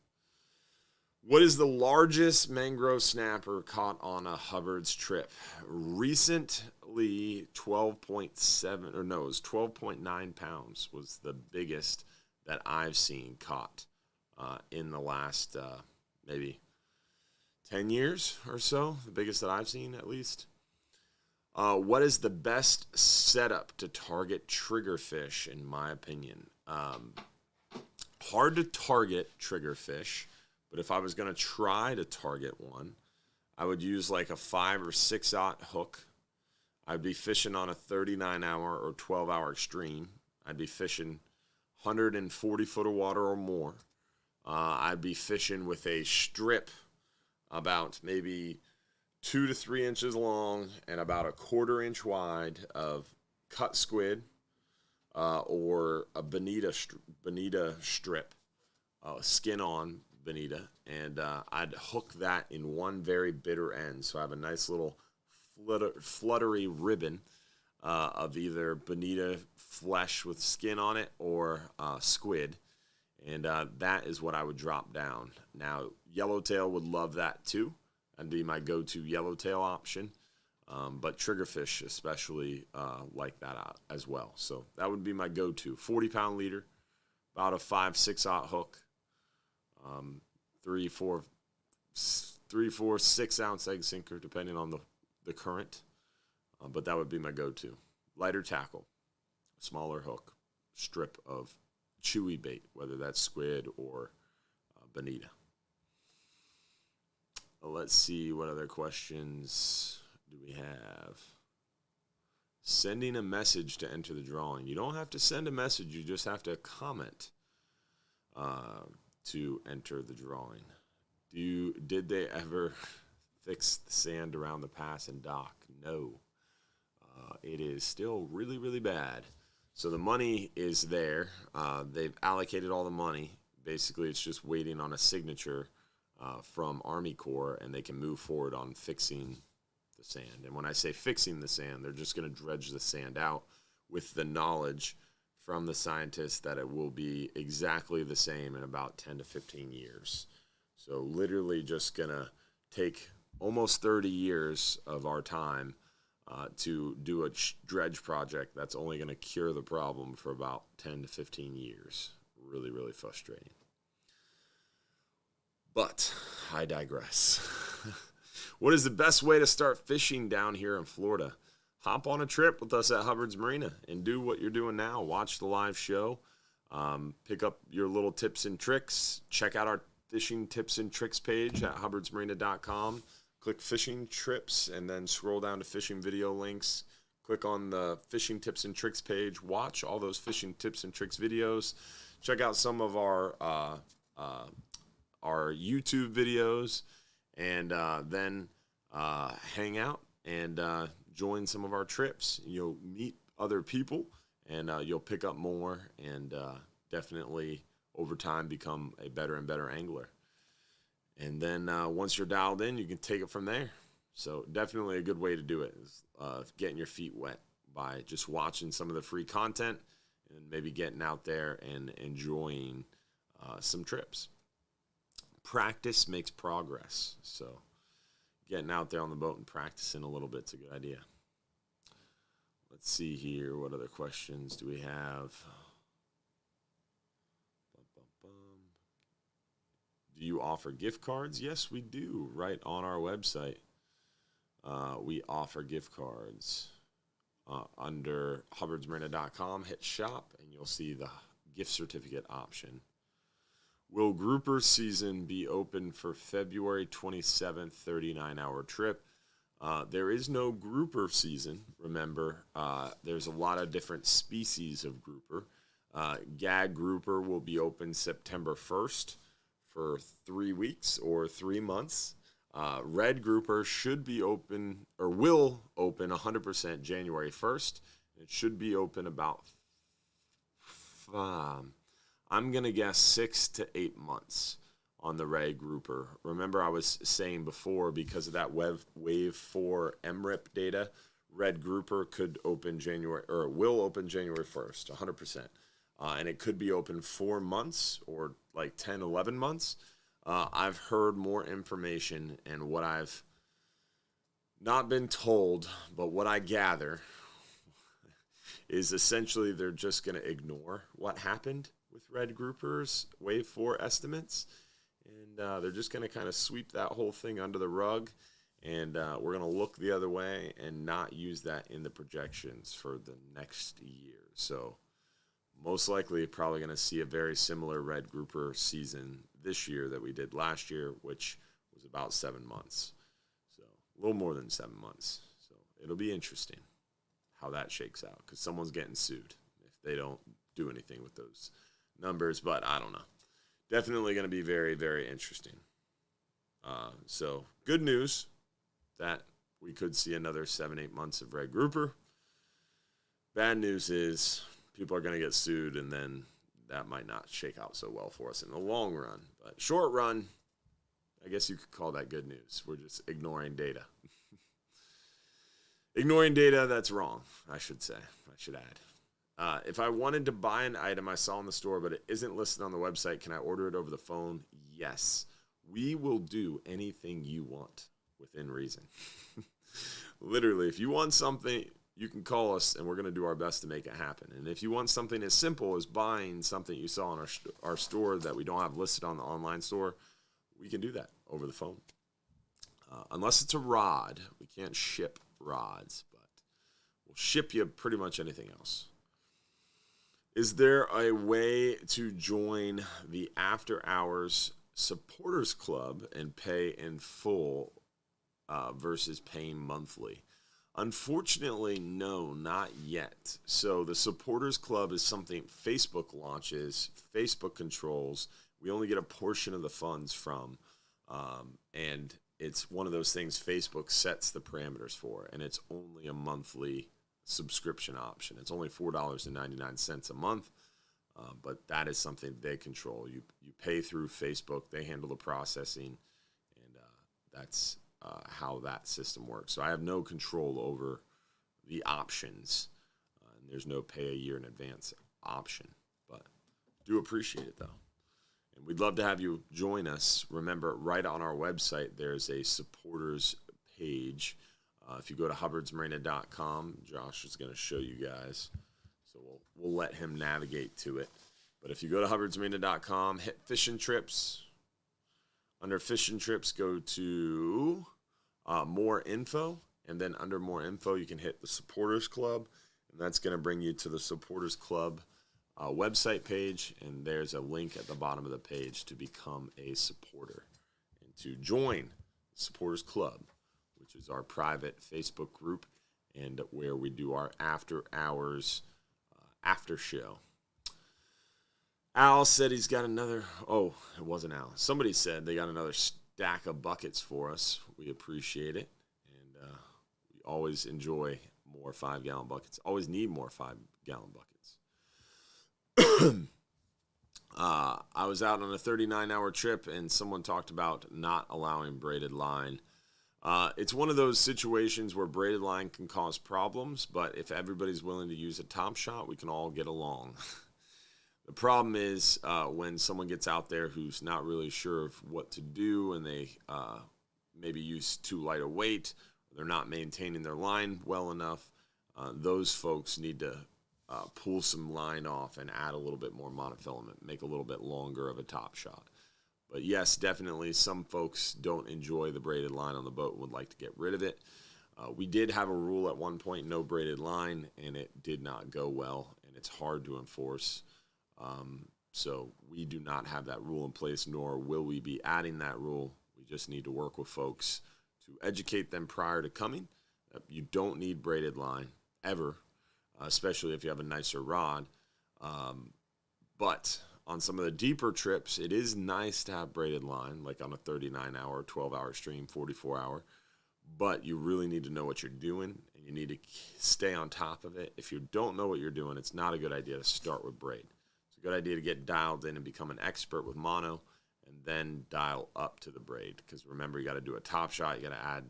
What is the largest mangrove snapper caught on a Hubbard's trip? Recently, 12.9 pounds was the biggest that I've seen caught in the last maybe 10 years or so, the biggest that I've seen at least. What is the best setup to target triggerfish, in my opinion? Hard to target triggerfish, but if I was going to try to target one, I would use like a 5 or 6/0 hook. I'd be fishing on a 39-hour or 12-hour extreme. I'd be fishing 140 foot of water or more. I'd be fishing with a strip about maybe 2 to 3 inches long and about a 1/4 inch wide of cut squid or a bonita strip, skin on bonita, and I'd hook that in one very bitter end. So I have a nice little fluttery ribbon of either bonita flesh with skin on it or squid. And that is what I would drop down. Now, yellowtail would love that too. That'd be my go-to yellowtail option. But triggerfish especially like that as well. So that would be my go-to. 40-pound leader, about a 5, 6/0 hook, 3, 4, 6-ounce egg sinker, depending on the current. But that would be my go-to. Lighter tackle, smaller hook, strip of chewy bait, whether that's squid or bonita. Let's see, what other questions do we have? Sending a message to enter the drawing. You don't have to send a message, you just have to comment to enter the drawing. Did they ever fix the sand around the pass and dock? No. It is still really, really bad. So the money is there. They've allocated all the money. Basically, it's just waiting on a signature from Army Corps, and they can move forward on fixing the sand. And when I say fixing the sand, they're just going to dredge the sand out with the knowledge from the scientists that it will be exactly the same in about 10 to 15 years. So literally just going to take almost 30 years of our time to do a dredge project that's only going to cure the problem for about 10 to 15 years. Really, really frustrating. But I digress. What is the best way to start fishing down here in Florida? Hop on a trip with us at Hubbard's Marina and do what you're doing now. Watch the live show. Pick up your little tips and tricks. Check out our fishing tips and tricks page at hubbardsmarina.com. Click fishing trips and then scroll down to fishing video links. Click on the fishing tips and tricks page. Watch all those fishing tips and tricks videos. Check out some of our YouTube videos, and then hang out and join some of our trips. You'll meet other people, and you'll pick up more, and definitely over time become a better and better angler. And then once you're dialed in, you can take it from there. So definitely a good way to do it is getting your feet wet by just watching some of the free content and maybe getting out there and enjoying some trips. Practice makes progress. So getting out there on the boat and practicing a little bit is a good idea. Let's see here. What other questions do we have? Do you offer gift cards? Yes, we do. Right on our website, we offer gift cards. Under hubbardsmarina.com, hit shop, and you'll see the gift certificate option. Will grouper season be open for February 27th, 39-hour trip? There is no grouper season. Remember, there's a lot of different species of grouper. Gag grouper will be open September 1st for 3 weeks or 3 months. Red grouper should be open, or will open 100% January 1st. It should be open about, I'm going to guess 6 to 8 months on the red grouper. Remember I was saying before, because of that Wave 4 MRIP data, red grouper could open January, or will open January 1st, 100%. And it could be open 4 months or like 10, 11 months. I've heard more information, and what I've not been told, but what I gather is essentially they're just going to ignore what happened with red groupers, Wave 4 estimates, and they're just going to kind of sweep that whole thing under the rug, and we're going to look the other way and not use that in the projections for the next year. So most likely probably going to see a very similar red grouper season this year that we did last year, which was about 7 months. So a little more than 7 months. So it'll be interesting how that shakes out, because someone's getting sued if they don't do anything with those numbers. But I don't know. Definitely going to be very, very interesting. So good news that we could see another 7-8 months of red grouper. Bad news is people are going to get sued, and then that might not shake out so well for us in the long run. But short run, I guess you could call that good news. We're just ignoring data. Ignoring data that's wrong, I should say. I should add. If I wanted to buy an item I saw in the store but it isn't listed on the website, can I order it over the phone? Yes. We will do anything you want within reason. Literally, if you want something, you can call us, and we're going to do our best to make it happen. And if you want something as simple as buying something you saw in our store that we don't have listed on the online store, we can do that over the phone. Unless it's a rod. We can't ship rods, but we'll ship you pretty much anything else. Is there a way to join the After Hours Supporters Club and pay in full versus paying monthly? Unfortunately, no, not yet. So the Supporters Club is something Facebook launches, Facebook controls. We only get a portion of the funds from, and it's one of those things Facebook sets the parameters for, and it's only a monthly subscription option. It's only $4.99 a month, but that is something they control. You pay through Facebook. They handle the processing, and that's how that system works. So I have no control over the options, and there's no pay a year in advance option, but do appreciate it though. And we'd we'd love to have you join us. Remember, right on our website, there's a supporters page. If you go to hubbardsmarina.com, Josh is going to show you guys. So we'll let him navigate to it. But if you go to hubbardsmarina.com, hit fishing trips. Under fishing trips, go to more info. And then under more info, you can hit the supporters club. And that's going to bring you to the supporters club website page. And there's a link at the bottom of the page to become a supporter and to join the supporters club, which is our private Facebook group and where we do our after hours after show. Al said he's got another, oh, it wasn't Al. Somebody said they got another stack of buckets for us. We appreciate it. And we always enjoy more 5-gallon buckets. Always need more 5-gallon buckets. I was out on a 39-hour trip and someone talked about not allowing braided line. It's one of those situations where braided line can cause problems, but if everybody's willing to use a top shot, we can all get along. The problem is when someone gets out there who's not really sure of what to do and they maybe use too light a weight, or they're not maintaining their line well enough, those folks need to pull some line off and add a little bit more monofilament, make a little bit longer of a top shot. But yes, definitely some folks don't enjoy the braided line on the boat and would like to get rid of it. We did have a rule at one point, no braided line, and it did not go well, and it's hard to enforce. So we do not have that rule in place, nor will we be adding that rule. We just need to work with folks to educate them prior to coming. You don't need braided line, ever, especially if you have a nicer rod. But on some of the deeper trips, it is nice to have braided line, like on a 39-hour, 12-hour stream, 44-hour. But you really need to know what you're doing, and you need to stay on top of it. If you don't know what you're doing, it's not a good idea to start with braid. It's a good idea to get dialed in and become an expert with mono, and then dial up to the braid. Because remember, you got to do a top shot. You got to add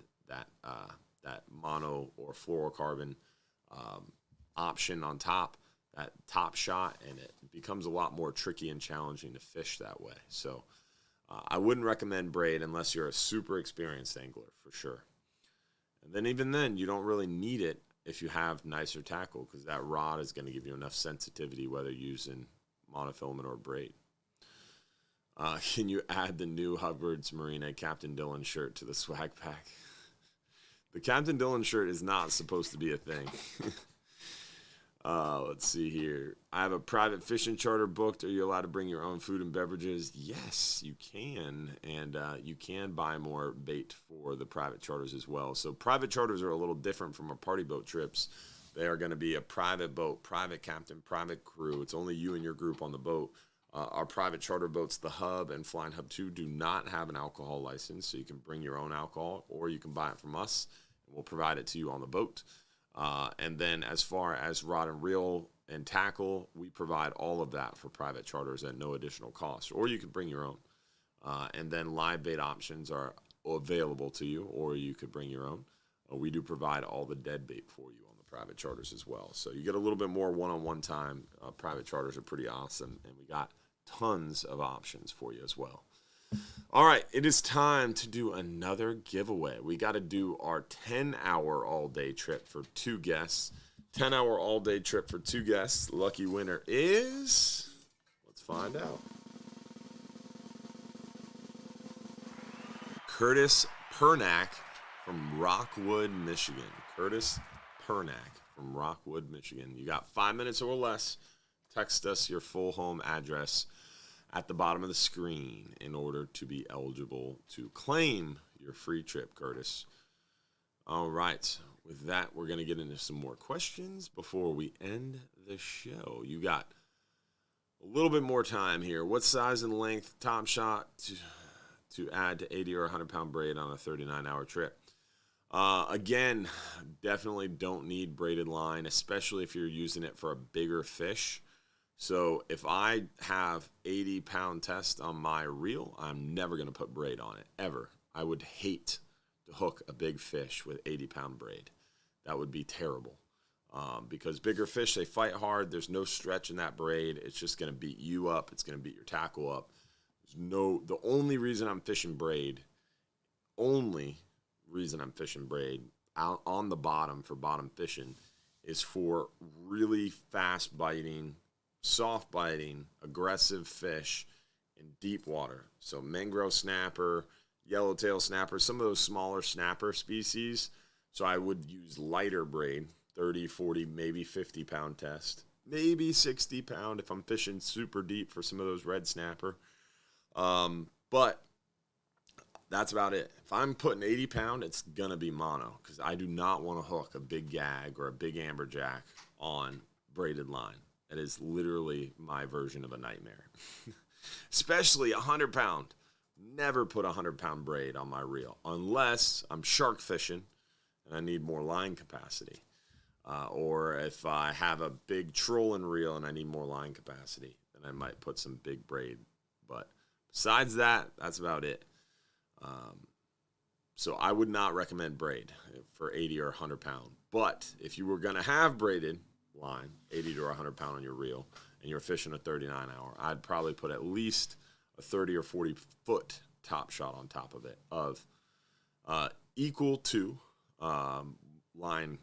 that mono or fluorocarbon option on top, that top shot, and it becomes a lot more tricky and challenging to fish that way. So I wouldn't recommend braid unless you're a super experienced angler, for sure. And then even then, you don't really need it if you have nicer tackle, because that rod is going to give you enough sensitivity whether using monofilament or braid. Can you add the new Hubbard's Marina Captain Dylan shirt to the swag pack? The Captain Dylan shirt is not supposed to be a thing. Let's see here. I have a private fishing charter booked. Are you allowed to bring your own food and beverages? Yes, you can. And you can buy more bait for the private charters as well. So private charters are a little different from our party boat trips. They are going to be a private boat, private captain, private crew. It's only you and your group on the boat. Our private charter boats, the Hub and Flying Hub 2, do not have an alcohol license. So you can bring your own alcohol or you can buy it from us. And we'll provide it to you on the boat. And then as far as rod and reel and tackle, we provide all of that for private charters at no additional cost, or you can bring your own. And then live bait options are available to you, or you could bring your own. We do provide all the dead bait for you on the private charters as well. So you get a little bit more one-on-one time. Private charters are pretty awesome, and we got tons of options for you as well. All right, it is time to do another giveaway. We got to do our 10-hour all-day trip for 2 guests. 10-hour all-day trip for 2 guests. Lucky winner is... Let's find out. Curtis Pernack from Rockwood, Michigan. Curtis Pernack from Rockwood, Michigan. You got 5 minutes or less. Text us your full home address at the bottom of the screen in order to be eligible to claim your free trip, Curtis. All right. With that, we're going to get into some more questions before we end the show. You got a little bit more time here. What size and length top shot to add to 80 or 100-pound braid on a 39-hour trip? Again, definitely don't need braided line, especially if you're using it for a bigger fish. So if I have 80-pound test on my reel, I'm never going to put braid on it, ever. I would hate to hook a big fish with 80-pound braid. That would be terrible. Because bigger fish, they fight hard. There's no stretch in that braid. It's just going to beat you up. It's going to beat your tackle up. The only reason I'm fishing braid, out on the bottom for bottom fishing is for really fast biting, soft biting, aggressive fish in deep water. So mangrove snapper, yellowtail snapper, some of those smaller snapper species. So I would use lighter braid, 30, 40, maybe 50 pound test, maybe 60 pound if I'm fishing super deep for some of those red snapper. But that's about it. If I'm putting 80 pound, it's going to be mono because I do not want to hook a big gag or a big amberjack on braided line. It is literally my version of a nightmare. Especially 100 pound. Never put 100 pound braid on my reel unless I'm shark fishing and I need more line capacity. Or if I have a big trolling reel and I need more line capacity, then I might put some big braid. But besides that, that's about it. So I would not recommend braid for 80 or 100 pound. But if you were going to have braided line, 80 to 100 pound on your reel, and you're fishing a 39 hour, I'd probably put at least a 30 or 40 foot top shot on top of it of equal to line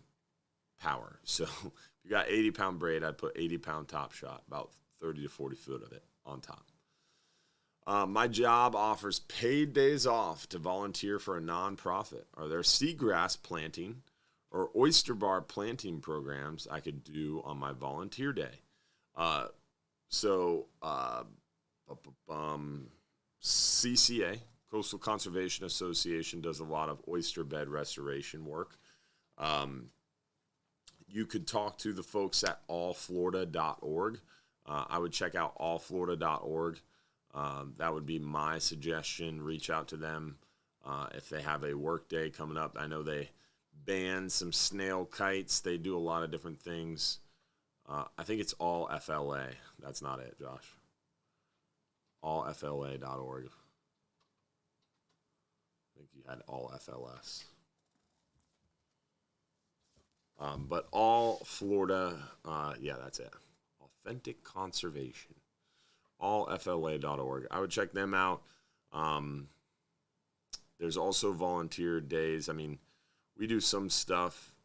power. So if you got 80 pound braid, I'd put 80 pound top shot, about 30 to 40 foot of it on top. My job offers paid days off to volunteer for a nonprofit. Are there seagrass planting or oyster bar planting programs I could do on my volunteer day? CCA, Coastal Conservation Association, does a lot of oyster bed restoration work. You could talk to the folks at allflorida.org. I would check out allflorida.org. That would be my suggestion. Reach out to them if they have a work day coming up. I know they ban some snail kites. They do a lot of different things. I think it's all FLA. That's not it, Josh. Allfla.org. I think you had all FLS. But all Florida, yeah, that's it. Authentic Conservation. Allfla.org. I would check them out. There's also volunteer days. I mean, we do some stuff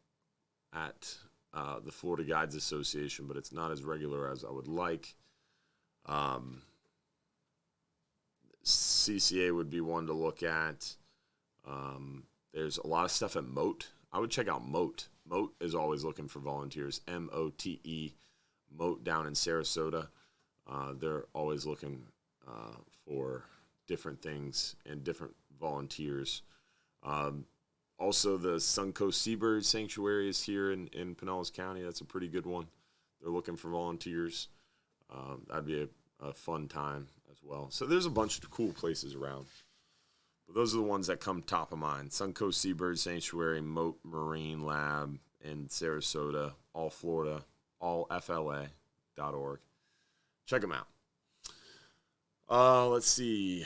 at the Florida Guides Association, but it's not as regular as I would like. CCA would be one to look at. There's a lot of stuff at Mote. I would check out Mote. Mote is always looking for volunteers. MOTE, Mote down in Sarasota. They're always looking for different things and different volunteers. Also, the Suncoast Seabird Sanctuary is here in Pinellas County. That's a pretty good one. They're looking for volunteers. That'd be a fun time as well. So there's a bunch of cool places around. But those are the ones that come top of mind. Suncoast Seabird Sanctuary, Mote Marine Lab in Sarasota, All Florida, allfla.org. Check them out. Let's see.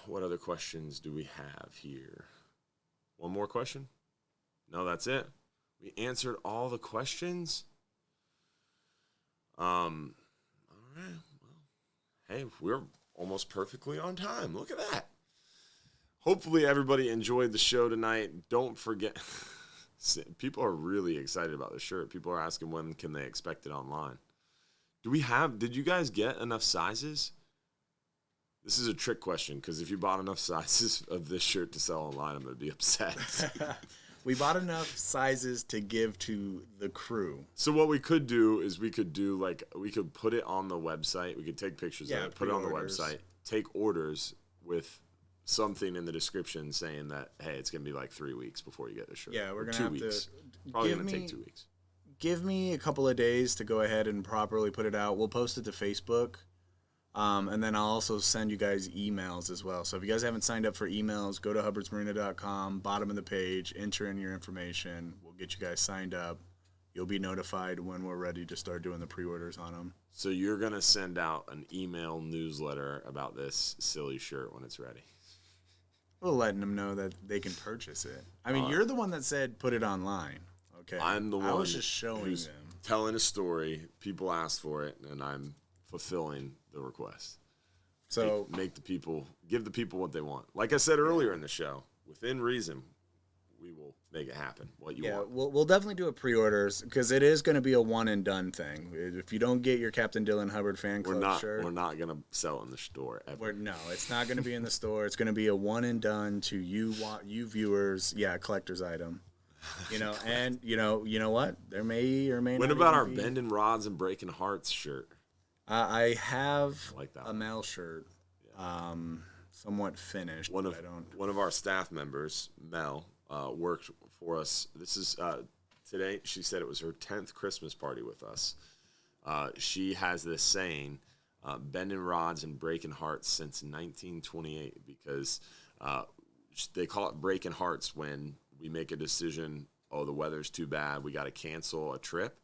What other questions do we have here? One more question? No, that's it. We answered all the questions. All right. Well, hey, we're almost perfectly on time. Look at that. Hopefully everybody enjoyed the show tonight. Don't forget, people are really excited about the shirt. People are asking when can they expect it online. Did you guys get enough sizes? This is a trick question because if you bought enough sizes of this shirt to sell online, I'm going to be upset. We bought enough sizes to give to the crew. So what we could do is we could put it on the website. We could take pictures of it, put it on the website, take orders with something in the description saying that, hey, it's going to be like 3 weeks before you get the shirt. Yeah, we're going to 2 have weeks. to. Probably going to take 2 weeks. Give me a couple of days to go ahead and properly put it out. We'll post it to Facebook. And then I'll also send you guys emails as well. So if you guys haven't signed up for emails, go to hubbardsmarina.com, bottom of the page, enter in your information. We'll get you guys signed up. You'll be notified when we're ready to start doing the pre-orders on them. So you're going to send out an email newsletter about this silly shirt when it's ready. We're letting them know that they can purchase it. I mean, you're the one that said put it online. Okay. I'm the one I was just showing them. Telling a story. People asked for it, and I'm fulfilling the request. So give the people what they want. Like I said earlier in the show, within reason, we will make it happen. What you want. We'll definitely do a pre-orders because it is going to be a one and done thing. If you don't get your Captain Dylan Hubbard fan club shirt, we're not going to sell it in the store ever. No, it's not going to be in the store. It's going to be a one and done to you viewers. Yeah, collector's item. And you know what? There may or may not. What about our bending rods and breaking hearts shirt? I have like that a Mel shirt, somewhat finished. One of our staff members, Mel, worked for us. This is today. She said it was her 10th Christmas party with us. She has this saying, "Bending rods and breaking hearts" since 1928, because they call it breaking hearts when we make a decision. Oh, the weather's too bad. We got to cancel a trip.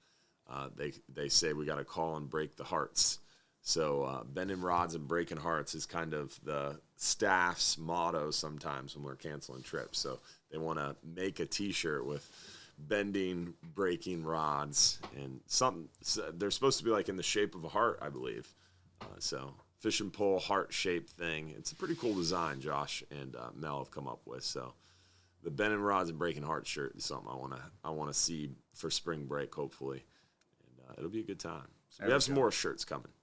They say we got to call and break the hearts. So bending rods and breaking hearts is kind of the staff's motto sometimes when we're canceling trips. So they want to make a T-shirt with bending, breaking rods, and something. They're supposed to be like in the shape of a heart, I believe. So fishing pole heart-shaped thing. It's a pretty cool design, Josh and Mel have come up with. So the bending rods and breaking hearts shirt is something I want to see for spring break, hopefully. It'll be a good time. So we have some more shirts coming.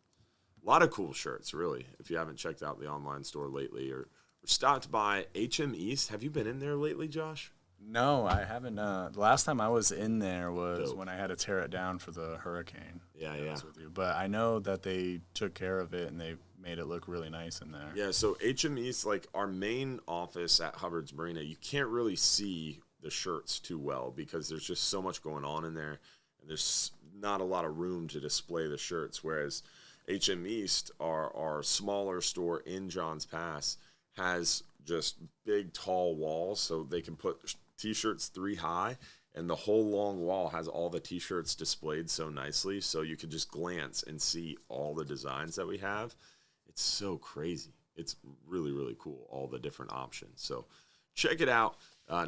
A lot of cool shirts, really. If you haven't checked out the online store lately or stopped by HM East. Have you been in there lately, Josh? No, I haven't. The last time I was in there was when I had to tear it down for the hurricane. Yeah. With you. But I know that they took care of it and they made it look really nice in there. Yeah, so HM East, like our main office at Hubbard's Marina, you can't really see the shirts too well because there's just so much going on in there. And there's not a lot of room to display the shirts, whereas HM East, our smaller store in Johns Pass, has just big, tall walls, so they can put T-shirts 3 high, and the whole long wall has all the T-shirts displayed so nicely, so you can just glance and see all the designs that we have. It's so crazy. It's really, really cool, all the different options. So check it out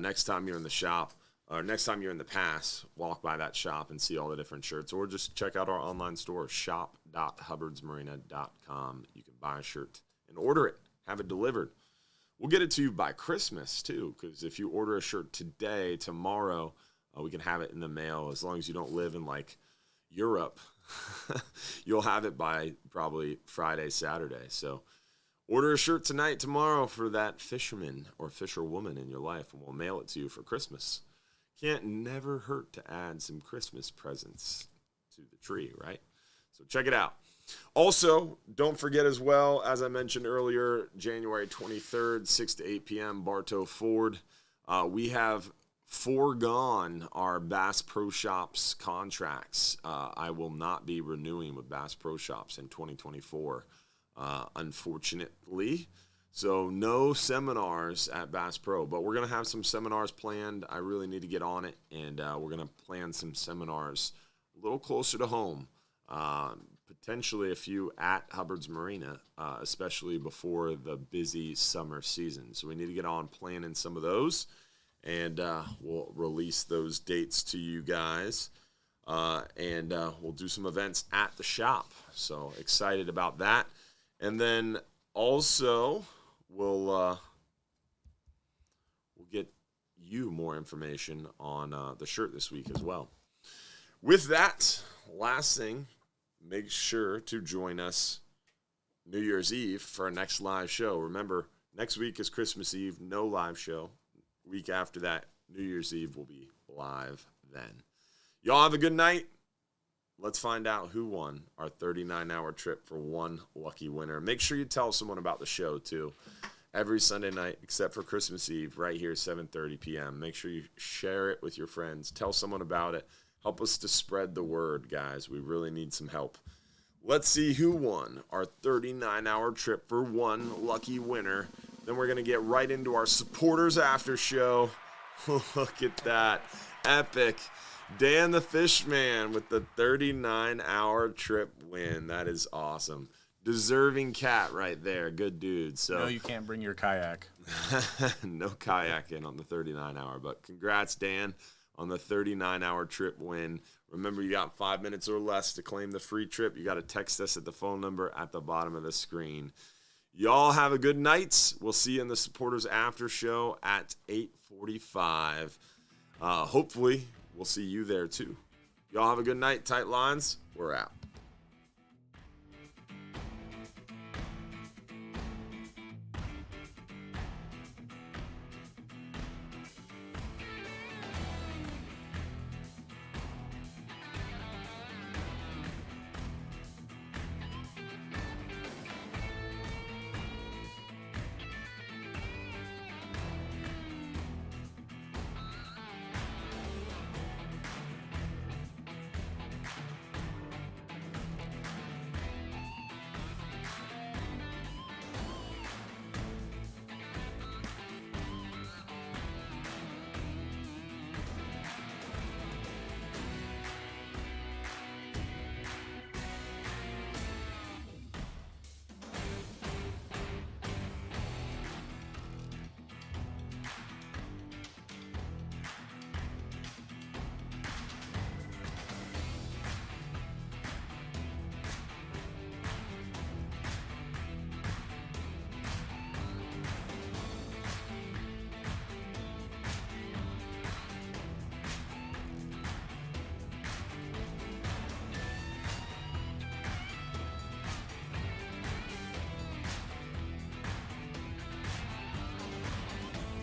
next time you're in the shop. Or next time you're in the pass, walk by that shop and see all the different shirts. Or just check out our online store, shop.hubbardsmarina.com. You can buy a shirt and order it, have it delivered. We'll get it to you by Christmas, too, because if you order a shirt today, tomorrow, we can have it in the mail. As long as you don't live in, like, Europe, you'll have it by probably Friday, Saturday. So order a shirt tonight, tomorrow for that fisherman or fisherwoman in your life, and we'll mail it to you for Christmas. Can't never hurt to add some Christmas presents to the tree, right? So check it out. Also, don't forget as well, as I mentioned earlier, January 23rd, 6 to 8 p.m., Bartow Ford. We have foregone our Bass Pro Shops contracts. I will not be renewing with Bass Pro Shops in 2024, unfortunately. So no seminars at Bass Pro, but we're going to have some seminars planned. I really need to get on it, and we're going to plan some seminars a little closer to home, potentially a few at Hubbard's Marina, especially before the busy summer season. So we need to get on planning some of those, and we'll release those dates to you guys, and we'll do some events at the shop. So excited about that. And then also we'll get you more information on the shirt this week as well. With that, last thing, make sure to join us New Year's Eve for our next live show. Remember, next week is Christmas Eve, no live show. Week after that, New Year's Eve will be live then. Y'all have a good night. Let's find out who won our 39-hour trip for one lucky winner. Make sure you tell someone about the show, too. Every Sunday night, except for Christmas Eve, right here, 7:30 p.m. Make sure you share it with your friends. Tell someone about it. Help us to spread the word, guys. We really need some help. Let's see who won our 39-hour trip for one lucky winner. Then we're going to get right into our supporters after show. Look at that. Epic. Dan the Fishman with the 39-hour trip win. That is awesome. Deserving cat right there. Good dude. So no, you can't bring your kayak. No kayaking on the 39-hour. But congrats, Dan, on the 39-hour trip win. Remember, you got 5 minutes or less to claim the free trip. You got to text us at the phone number at the bottom of the screen. Y'all have a good night. We'll see you in the supporters after show at 8:45. Hopefully, we'll see you there too. Y'all have a good night. Tight lines. We're out.